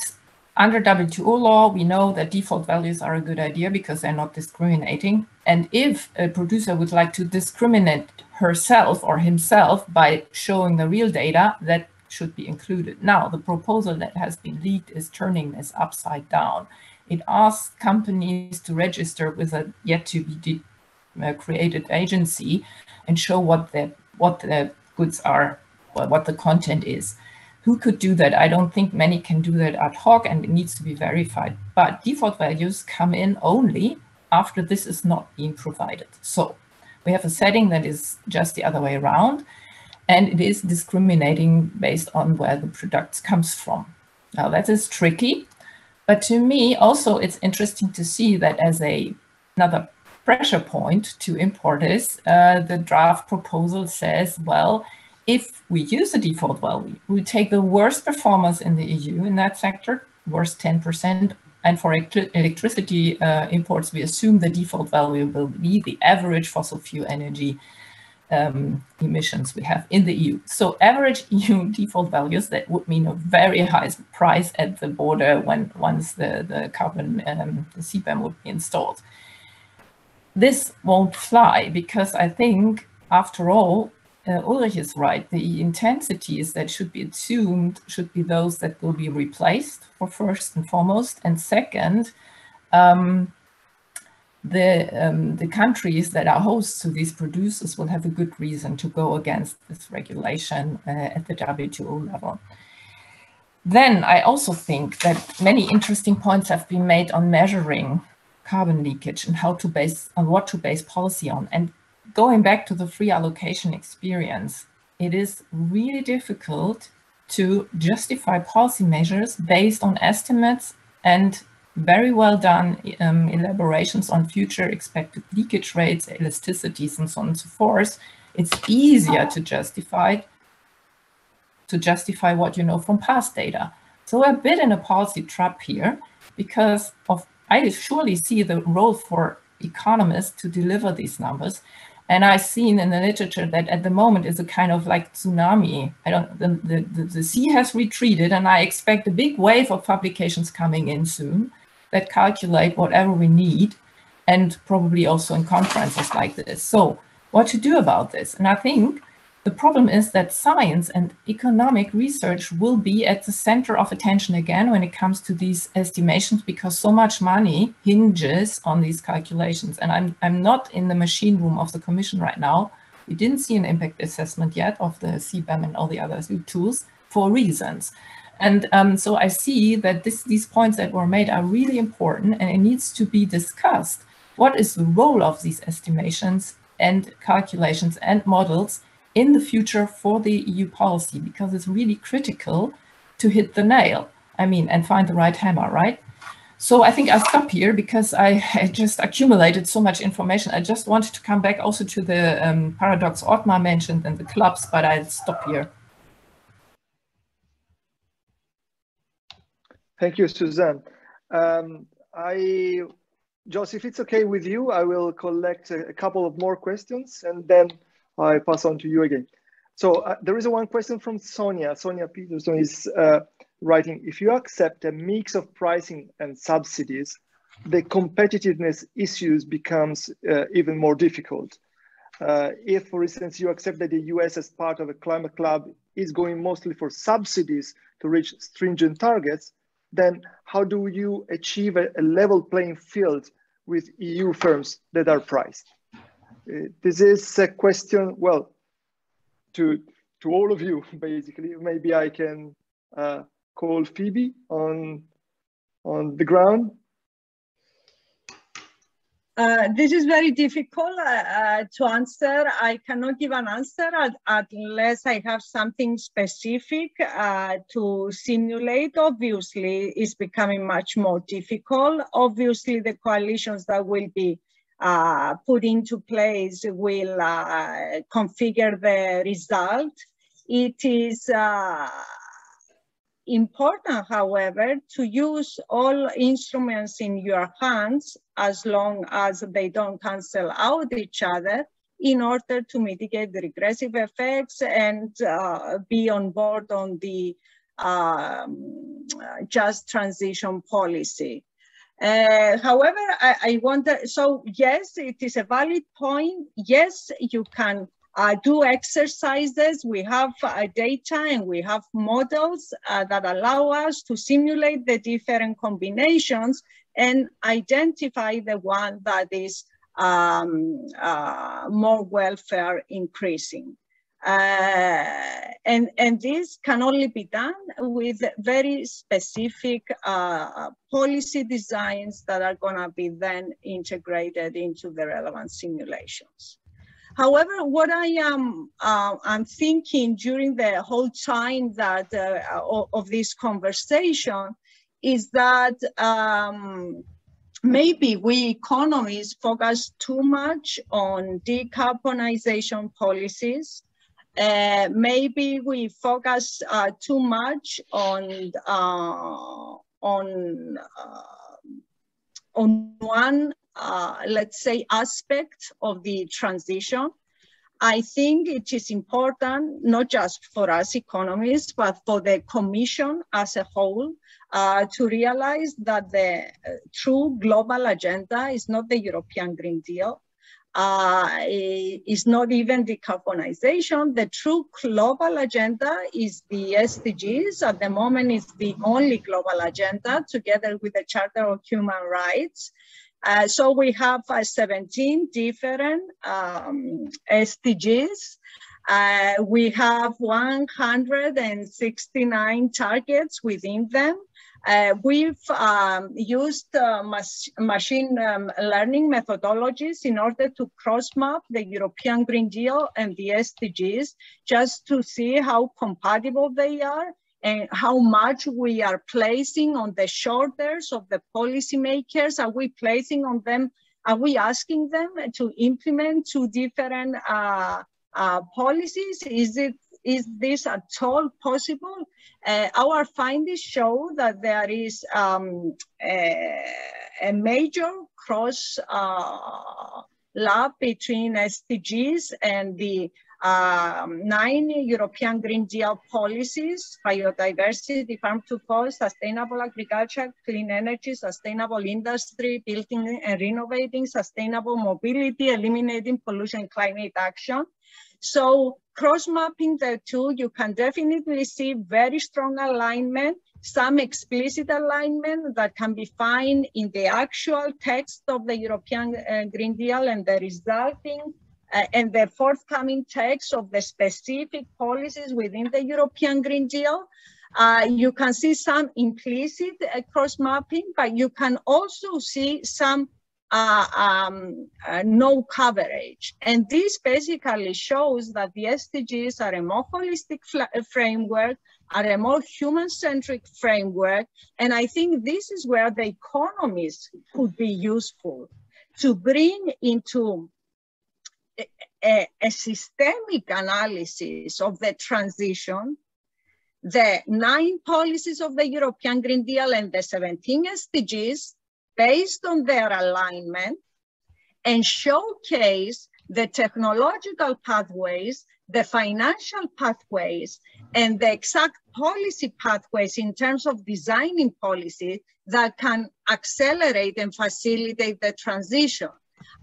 under WTO law, we know that default values are a good idea because they're not discriminating. And if a producer would like to discriminate herself or himself by showing the real data, that should be included. Now, the proposal that has been leaked is turning this upside down. It asks companies to register with a yet to be created agency and show what the goods are, what the content is. Who could do that? I don't think many can do that ad hoc, and it needs to be verified. But default values come in only after this is not being provided. So we have a setting that is just the other way around, and it is discriminating based on where the product comes from. Now that is tricky, but to me also it's interesting to see that as another pressure point to importers, the draft proposal says, well, if we use a default value, we take the worst performers in the EU in that sector, worst 10%, and for electricity imports, we assume the default value will be the average fossil fuel energy emissions we have in the EU. So average EU default values, that would mean a very high price at the border once the carbon, the CBAM would be installed. This won't fly because I think, after all, Ulrich is right. The intensities that should be assumed should be those that will be replaced, for first and foremost, and second, the countries that are hosts to these producers will have a good reason to go against this regulation at the WTO level. Then I also think that many interesting points have been made on measuring carbon leakage and what to base policy on. And going back to the free allocation experience, it is really difficult to justify policy measures based on estimates and very well done elaborations on future expected leakage rates, elasticities, and so on and so forth. It's easier to justify what you know from past data. So we're a bit in a policy trap here because I surely see the role for economists to deliver these numbers. And I've seen in the literature that at the moment is a kind of like tsunami. The sea has retreated, and I expect a big wave of publications coming in soon that calculate whatever we need, and probably also in conferences like this. So what to do about this? And I think the problem is that science and economic research will be at the center of attention again when it comes to these estimations, because so much money hinges on these calculations. And I'm not in the machine room of the Commission right now. We didn't see an impact assessment yet of the CBAM and all the other tools for reasons. And so I see that these points that were made are really important, and it needs to be discussed. What is the role of these estimations and calculations and models in the future for the EU policy, because it's really critical to hit the nail, and find the right hammer, right? So I think I'll stop here because I just accumulated so much information. I just wanted to come back also to the paradox Ottmar mentioned and the clubs, but I'll stop here. Thank you, Suzanne. Jos, if it's okay with you, I will collect a couple of more questions and then I pass on to you again. So there is one question from Sonia. Sonia Peterson is writing, if you accept a mix of pricing and subsidies, the competitiveness issues becomes even more difficult. If, for instance, you accept that the US as part of a climate club is going mostly for subsidies to reach stringent targets, then how do you achieve a level playing field with EU firms that are priced? This is a question, well, to all of you, basically. Maybe I can call Phoebe on the ground. This is very difficult to answer. I cannot give an answer unless I have something specific to simulate. Obviously, it's becoming much more difficult. Obviously, the coalitions that will be put into place will configure the result. It is important, however, to use all instruments in your hands as long as they don't cancel out each other in order to mitigate the regressive effects and be on board on the just transition policy. However, I wonder, so yes, it is a valid point. Yes, you can do exercises. We have data and we have models that allow us to simulate the different combinations and identify the one that is more welfare increasing. And this can only be done with very specific policy designs that are going to be then integrated into the relevant simulations. However, what I am I'm thinking during the whole time that of this conversation is that maybe we economists focus too much on decarbonization policies. Maybe we focus too much on one, let's say, aspect of the transition. I think it is important, not just for us economists, but for the Commission as a whole, to realize that the true global agenda is not the European Green Deal. Is not even decarbonization. The true global agenda is the SDGs. At the moment, it's the only global agenda, together with the Charter of Human Rights. So we have 17 different SDGs. We have 169 targets within them. We've used machine learning methodologies in order to cross-map the European Green Deal and the SDGs, just to see how compatible they are and how much we are placing on the shoulders of the policymakers. Are we placing on them, are we asking them to implement two different policies? Is this at all possible? Our findings show that there is a major cross lab between SDGs and the 9 European Green Deal policies: biodiversity, farm to fork, sustainable agriculture, clean energy, sustainable industry, building and renovating, sustainable mobility, eliminating pollution, climate action. So cross-mapping the two, you can definitely see very strong alignment, some explicit alignment that can be found in the actual text of the European Green Deal and the resulting and the forthcoming text of the specific policies within the European Green Deal. You can see some implicit cross-mapping, but you can also see some no coverage. And this basically shows that the SDGs are a more holistic framework, are a more human-centric framework. And I think this is where the economists could be useful to bring into a systemic analysis of the transition, the 9 policies of the European Green Deal and the 17 SDGs, based on their alignment, and showcase the technological pathways, the financial pathways, and the exact policy pathways in terms of designing policy that can accelerate and facilitate the transition.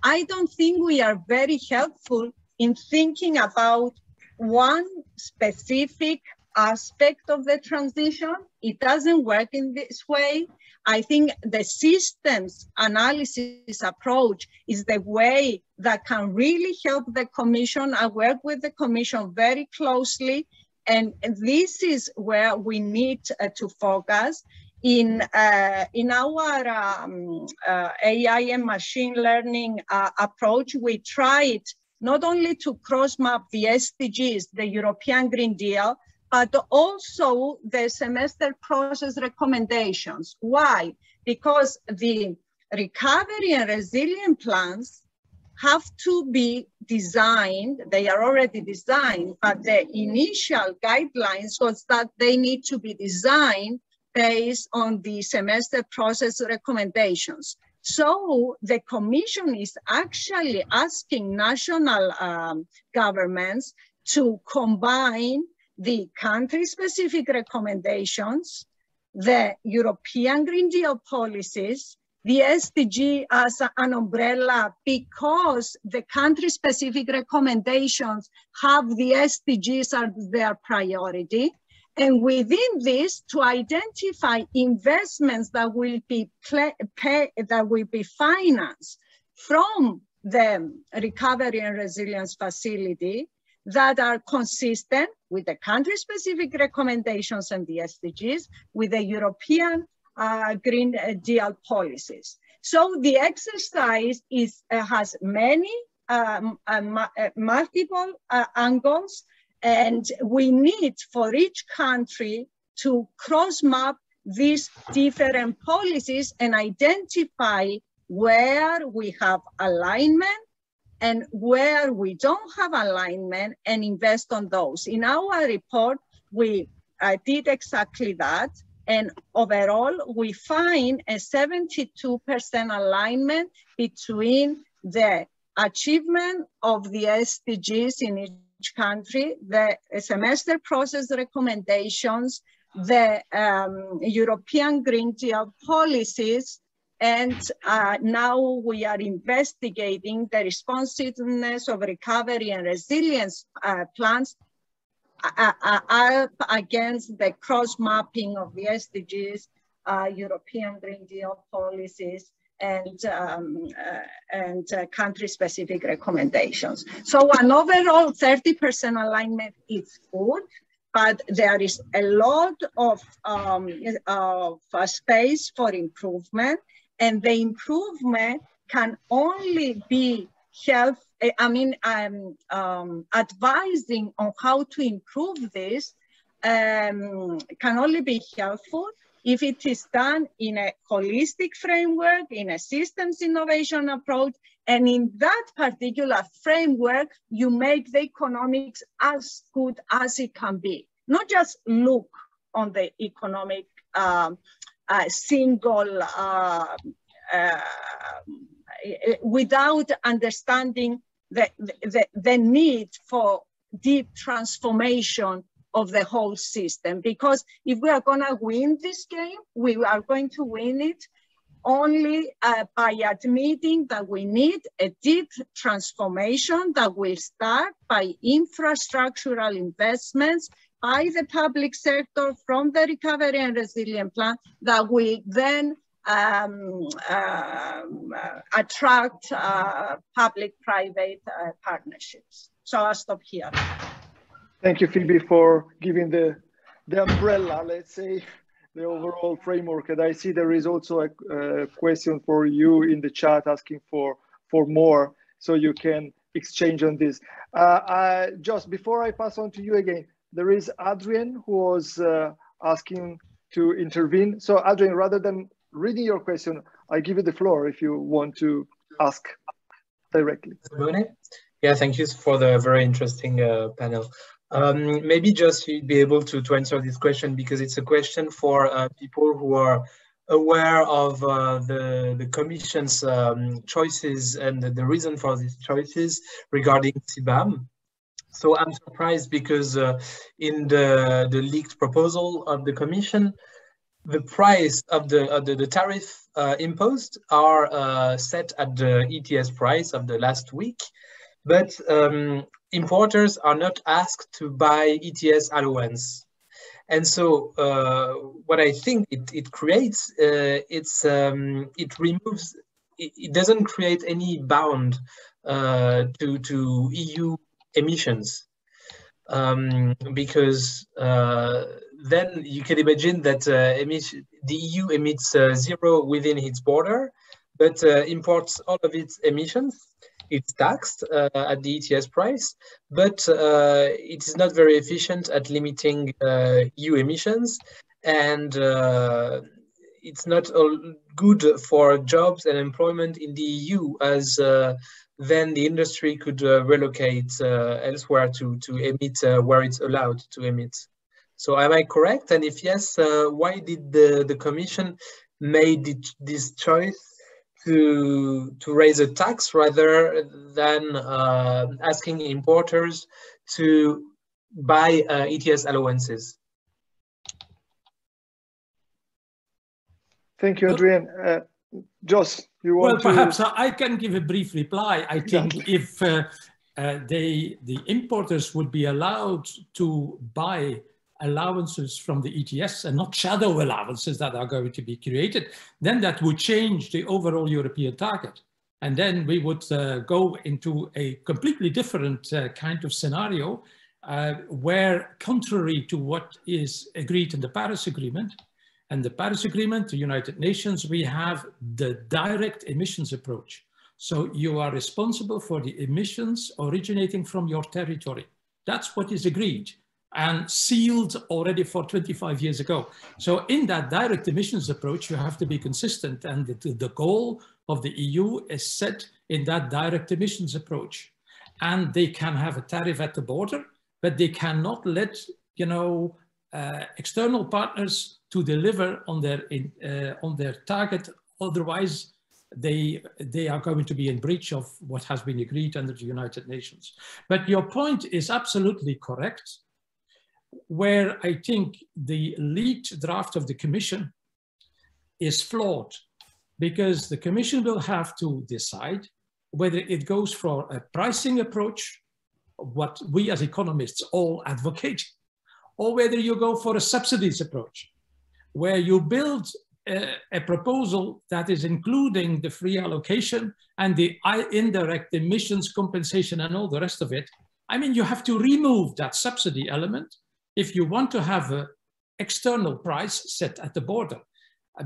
I don't think we are very helpful in thinking about one specific aspect of the transition. It doesn't work in this way. I think the systems analysis approach is the way that can really help the Commission. I work with the Commission very closely, and this is where we need to focus. In our AI and machine learning approach, we tried not only to cross-map the SDGs, the European Green Deal, but also the semester process recommendations. Why? Because the recovery and resilience plans have to be designed, they are already designed, but the initial guidelines was that they need to be designed based on the semester process recommendations. So the Commission is actually asking national governments to combine the country-specific recommendations, the European Green Deal policies, the SDG as an umbrella, because the country-specific recommendations have the SDGs as their priority. And within this, to identify investments that will be financed from the Recovery and Resilience Facility that are consistent with the country-specific recommendations and the SDGs, with the European Green Deal policies. So the exercise has many multiple angles, and we need for each country to cross-map these different policies and identify where we have alignment and where we don't have alignment, and invest on those. In our report, we did exactly that. And overall, we find a 72% alignment between the achievement of the SDGs in each country, the semester process recommendations, the European Green Deal policies, and now we are investigating the responsiveness of recovery and resilience plans against the cross-mapping of the SDGs, European Green Deal policies, country-specific recommendations. So an overall 30% alignment is good, but there is a lot of space for improvement, and the improvement can only be advising on how to improve this can only be helpful if it is done in a holistic framework, in a systems innovation approach, and in that particular framework, you make the economics as good as it can be. Not just look on the economic single, without understanding the need for deep transformation of the whole system. Because if we are gonna win this game, we are going to win it only by admitting that we need a deep transformation that will start by infrastructural investments by the public sector from the Recovery and Resilience Plan that will then attract public-private partnerships. So I'll stop here. Thank you, Phoebe, for giving the umbrella, let's say, the overall framework. And I see there is also a question for you in the chat asking for more, so you can exchange on this. Just before I pass on to you again, there is Adrian who was asking to intervene. So Adrian, rather than reading your question, I give you the floor if you want to ask directly. Good morning. Yeah, thank you for the very interesting panel. Maybe just you'd be able to answer this question, because it's a question for people who are aware of the Commission's choices and the reason for these choices regarding CBAM. So I'm surprised because in the leaked proposal of the Commission, the price of the tariff imposed are set at the ETS price of the last week, but importers are not asked to buy ETS allowance. And so what I think it creates, it removes, it doesn't create any bound to EU emissions, because then you can imagine that the EU emits zero within its border, but imports all of its emissions. It's taxed at the ETS price, but it is not very efficient at limiting EU emissions, and it's not good for jobs and employment in the EU, as then the industry could relocate elsewhere to emit where it's allowed to emit. So am I correct? And if yes, why did the Commission made this choice to raise a tax rather than asking importers to buy ETS allowances? Thank you, Adrian. Jos, you want to... Well, perhaps I can give a brief reply. I think if the importers would be allowed to buy allowances from the ETS and not shadow allowances that are going to be created, then that would change the overall European target. And then we would go into a completely different kind of scenario where, contrary to what is agreed in the Paris Agreement, and the Paris Agreement, the United Nations, we have the direct emissions approach. So you are responsible for the emissions originating from your territory. That's what is agreed and sealed already for 25 years ago. So in that direct emissions approach, you have to be consistent, and the goal of the EU is set in that direct emissions approach. And they can have a tariff at the border, but they cannot let, you know, external partners to deliver on their target. Otherwise, they are going to be in breach of what has been agreed under the United Nations. But your point is absolutely correct, where I think the leaked draft of the Commission is flawed, because the Commission will have to decide whether it goes for a pricing approach, what we as economists all advocate, or whether you go for a subsidies approach, where you build a proposal that is including the free allocation and the indirect emissions compensation and all the rest of it, I mean, you have to remove that subsidy element if you want to have an external price set at the border.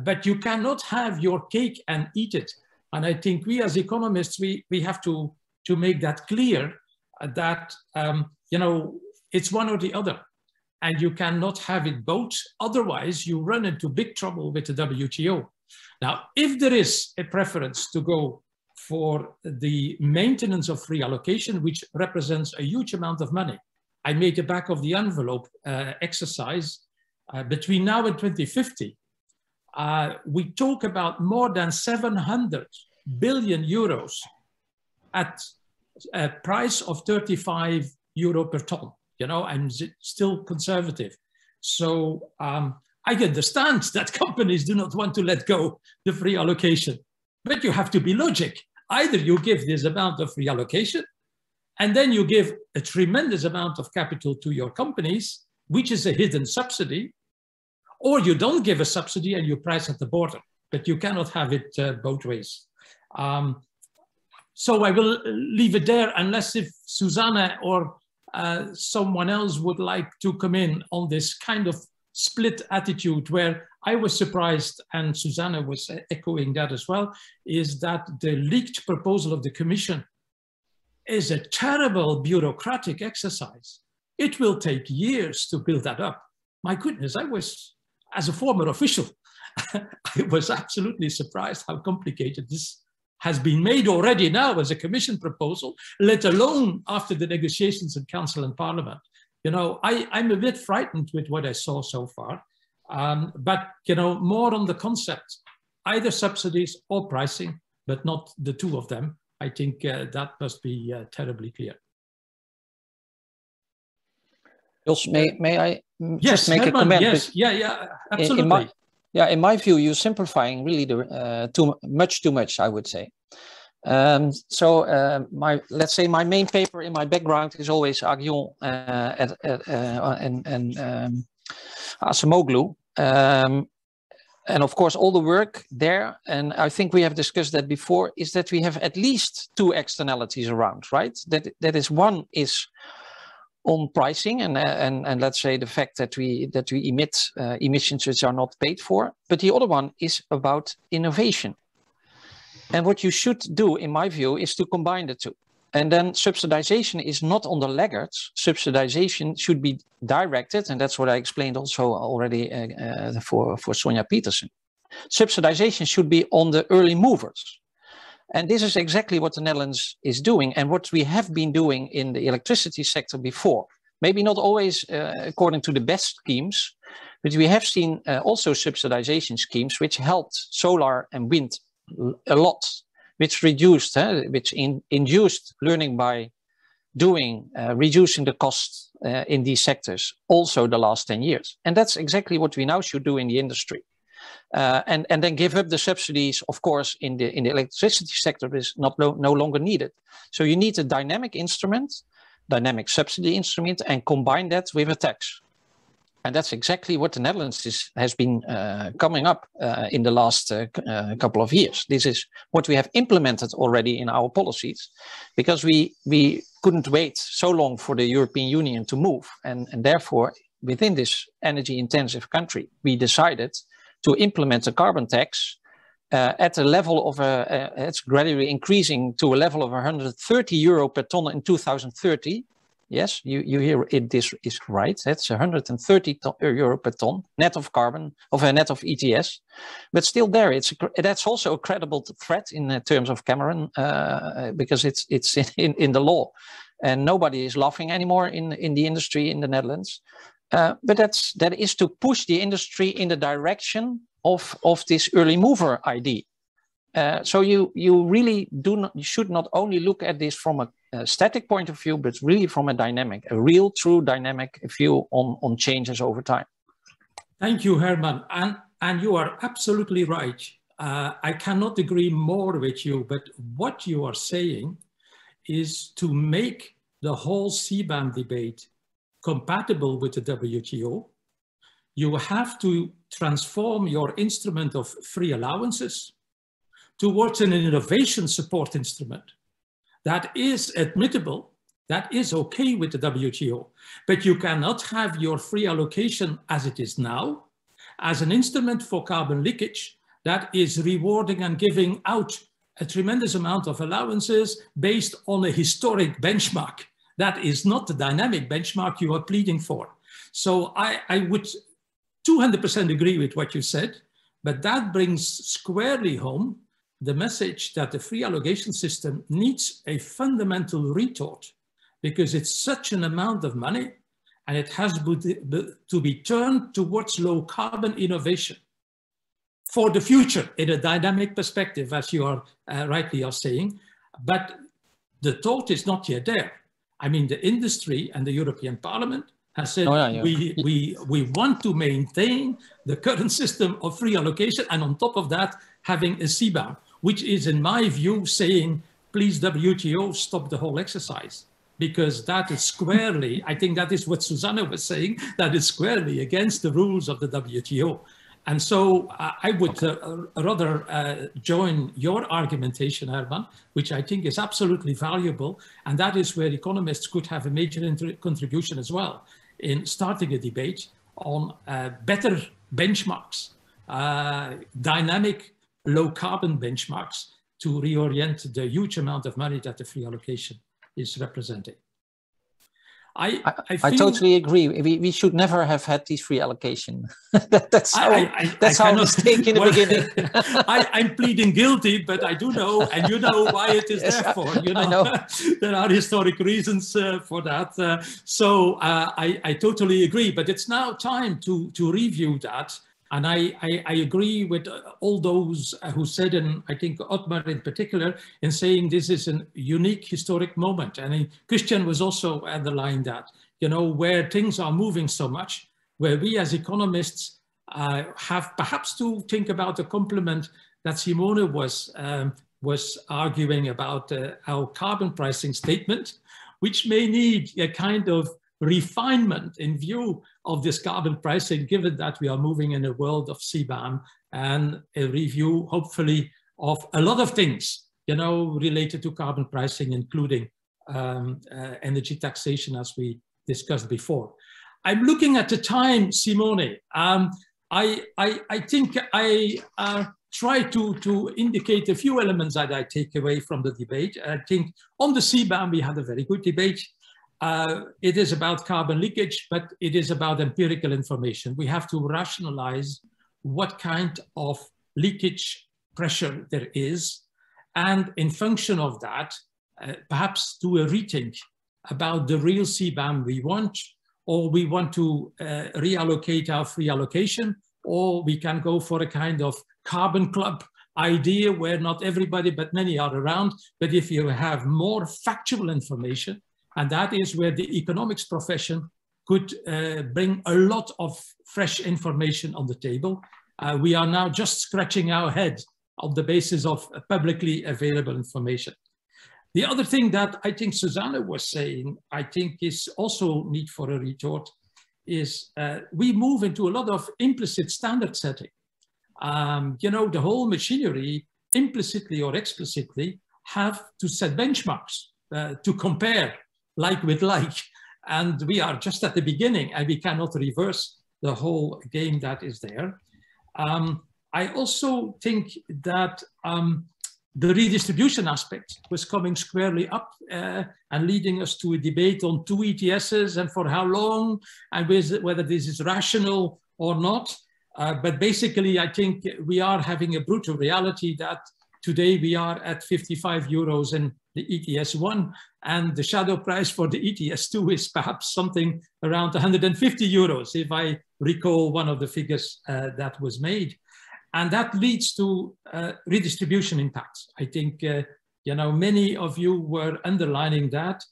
But you cannot have your cake and eat it. And I think we as economists, we have to make that clear that, you know, it's one or the other. And you cannot have it both. Otherwise, you run into big trouble with the WTO. Now, if there is a preference to go for the maintenance of free allocation, which represents a huge amount of money, I made a back of the envelope exercise. Between now and 2050, we talk about more than 700 billion euros at a price of 35 euro per ton. You know, I'm still conservative. So I understand that companies do not want to let go the free allocation, but you have to be logic. Either you give this amount of free allocation, and then you give a tremendous amount of capital to your companies, which is a hidden subsidy, or you don't give a subsidy and you price at the border, but you cannot have it both ways. So I will leave it there unless if Susanna or someone else would like to come in on this kind of split attitude where I was surprised, and Susanna was echoing that as well, is that the leaked proposal of the Commission is a terrible bureaucratic exercise. It will take years to build that up. My goodness, I was, as a former official, I was absolutely surprised how complicated this has been made already now as a Commission proposal, let alone after the negotiations in Council and Parliament. You know, I'm a bit frightened with what I saw so far, but, you know, more on the concept, either subsidies or pricing, but not the two of them. I think that must be terribly clear. Jos, may I just make Hermann, a comment? Yes, yeah, absolutely. In my view, you're simplifying really too much, I would say. Let's say my main paper in my background is always Aghion and Acemoglu. And of course, all the work there, and I think we have discussed that before, is that we have at least two externalities around, right? That is, one is on pricing and let's say the fact that we emit emissions which are not paid for, but the other one is about innovation. And what you should do, in my view, is to combine the two. And then subsidization is not on the laggards. Subsidization should be directed, and that's what I explained also already for Sonja Petersen. Subsidization should be on the early movers. And this is exactly what the Netherlands is doing and what we have been doing in the electricity sector before. Maybe not always according to the best schemes, but we have seen also subsidization schemes which helped solar and wind a lot, which reduced, induced learning by doing, reducing the costs in these sectors also the last 10 years. And that's exactly what we now should do in the industry. And then give up the subsidies, of course, in the electricity sector is no longer needed. So you need a dynamic instrument, dynamic subsidy instrument, and combine that with a tax. And that's exactly what the Netherlands has been coming up in the last couple of years. This is what we have implemented already in our policies, because we couldn't wait so long for the European Union to move. And therefore, within this energy-intensive country, we decided to implement a carbon tax at a level of, it's gradually increasing to a level of 130 euro per ton in 2030. Yes, you hear it, this is right. That's 130 euro per ton, net of carbon, net of ETS. But still there, that's also a credible threat in terms of Cameron, because it's in the law. And nobody is laughing anymore in the industry in the Netherlands. But that is to push the industry in the direction of this early mover idea. So you really you should not only look at this from a static point of view, but really from a real, true dynamic view on changes over time. Thank you, Herman. And you are absolutely right. I cannot agree more with you, but what you are saying is to make the whole CBAM debate compatible with the WTO. you have to transform your instrument of free allowances towards an innovation support instrument that is admittable, that is okay with the WTO, but you cannot have your free allocation as it is now, as an instrument for carbon leakage that is rewarding and giving out a tremendous amount of allowances based on a historic benchmark. That is not the dynamic benchmark you are pleading for. So I would 200% agree with what you said, but that brings squarely home the message that the free allocation system needs a fundamental retort, because it's such an amount of money and it has to be turned towards low carbon innovation for the future in a dynamic perspective, as you are rightly are saying. But the thought is not yet there. I mean, the industry and the European Parliament has said, we want to maintain the current system of free allocation, and on top of that, having a CBAM, which is, in my view, saying, please, WTO, stop the whole exercise. Because that is squarely, I think that is what Susanna was saying, that is squarely against the rules of the WTO. And so I would rather join your argumentation, Hermann, which I think is absolutely valuable. And that is where economists could have a major contribution as well in starting a debate on better benchmarks, dynamic low carbon benchmarks to reorient the huge amount of money that the free allocation is representing. I totally agree. We should never have had this free allocation. That's how I mistake in the beginning. I'm pleading guilty, but I do know, and you know why it is there for. You know, there are historic reasons for that. So I totally agree. But it's now time to review that. And I agree with all those who said, and I think Otmar in particular, in saying this is a unique historic moment. And Christian was also underlying that, you know, where things are moving so much, where we as economists have perhaps to think about the complement that Simone was arguing about our carbon pricing statement, which may need a kind of refinement in view of this carbon pricing, given that we are moving in a world of CBAM, and a review, hopefully, of a lot of things, you know, related to carbon pricing, including energy taxation, as we discussed before. I'm looking at the time, Simone. I think I try to indicate a few elements that I take away from the debate. I think on the CBAM, we had a very good debate. It is about carbon leakage, but it is about empirical information. We have to rationalize what kind of leakage pressure there is, and in function of that, perhaps do a rethink about the real CBAM we want, or we want to reallocate our free allocation, or we can go for a kind of carbon club idea where not everybody but many are around. But if you have more factual information, and that is where the economics profession could bring a lot of fresh information on the table. We are now just scratching our head on the basis of publicly available information. The other thing that I think Susanna was saying, I think is also need for a retort, is we move into a lot of implicit standard setting. You know, the whole machinery, implicitly or explicitly, have to set benchmarks to compare like with like, and we are just at the beginning and we cannot reverse the whole game that is there. I also think that the redistribution aspect was coming squarely up and leading us to a debate on 2 ETSs and for how long, and whether this is rational or not. But basically, I think we are having a brutal reality that today we are at 55 euros in the ETS1, and the shadow price for the ETS2 is perhaps something around 150 euros, if I recall one of the figures that was made. And that leads to redistribution impacts. I think, you know, many of you were underlining that.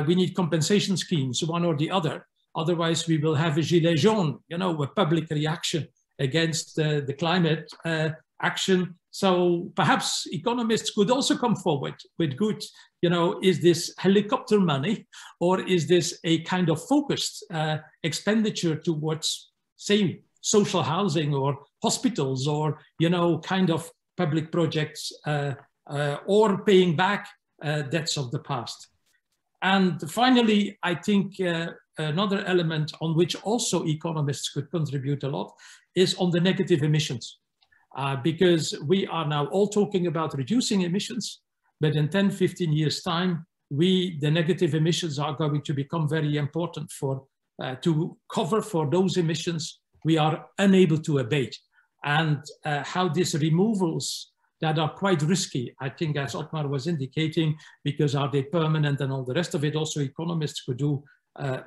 We need compensation schemes, one or the other. Otherwise, we will have a gilet jaune, you know, a public reaction against the climate action. So perhaps economists could also come forward with good, you know, is this helicopter money, or is this a kind of focused expenditure towards same social housing or hospitals or, you know, kind of public projects or paying back debts of the past. And finally, I think another element on which also economists could contribute a lot is on the negative emissions. Because we are now all talking about reducing emissions, but in 10, 15 years' time, the negative emissions are going to become very important for to cover for those emissions we are unable to abate. And how these removals that are quite risky, I think, as Otmar was indicating, because are they permanent and all the rest of it, also economists could do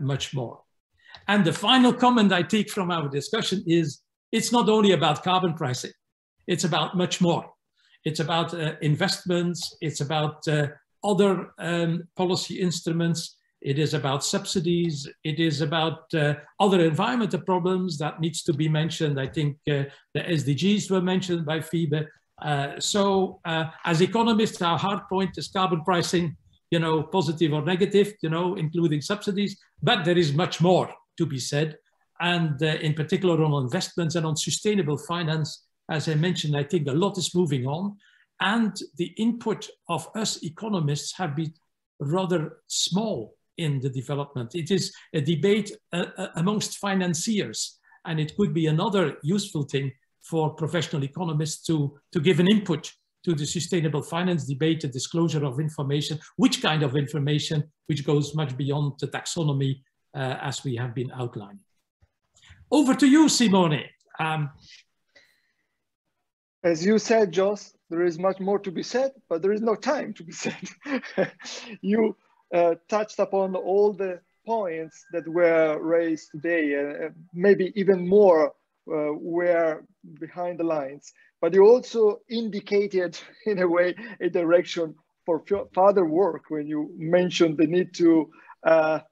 much more. And the final comment I take from our discussion is, it's not only about carbon pricing, it's about much more. It's about investments, it's about other policy instruments, it is about subsidies, it is about other environmental problems that needs to be mentioned. I think the SDGs were mentioned by Phoebe. So as economists, our hard point is carbon pricing, you know, positive or negative, you know, including subsidies, but there is much more to be said. And in particular on investments and on sustainable finance, as I mentioned, I think a lot is moving on. And the input of us economists have been rather small in the development. It is a debate amongst financiers, and it could be another useful thing for professional economists to give an input to the sustainable finance debate, the disclosure of information, which kind of information, which goes much beyond the taxonomy as we have been outlining. Over to you, Simone. As you said, Jos, there is much more to be said, but there is no time to be said. You touched upon all the points that were raised today, and maybe even more were behind the lines. But you also indicated, in a way, a direction for further work when you mentioned the need to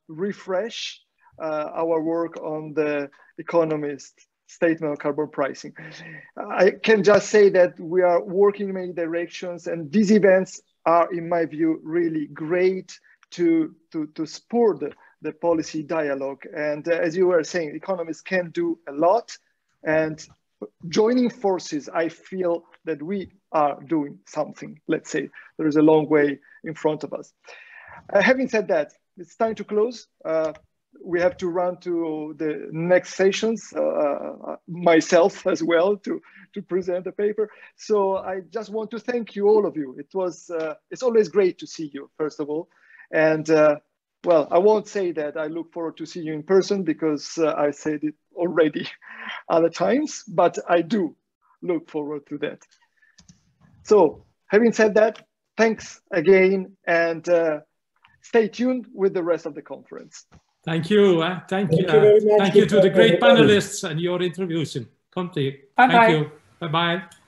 refresh our work on the Economist statement on carbon pricing. I can just say that we are working in many directions, and these events are, in my view, really great to spur the policy dialogue. And as you were saying, economists can do a lot, and joining forces, I feel that we are doing something. Let's say there is a long way in front of us. Having said that, it's time to close. We have to run to the next sessions, myself as well, to present the paper. So I just want to thank you, all of you. It's always great to see you, first of all. And well, I won't say that I look forward to see you in person, because I said it already other times, but I do look forward to that. So having said that, thanks again, and stay tuned with the rest of the conference. Thank you. Thank you. Very much. Thank you to the great panelists and your interviews. Come to you. Bye-bye. Thank you. Bye-bye.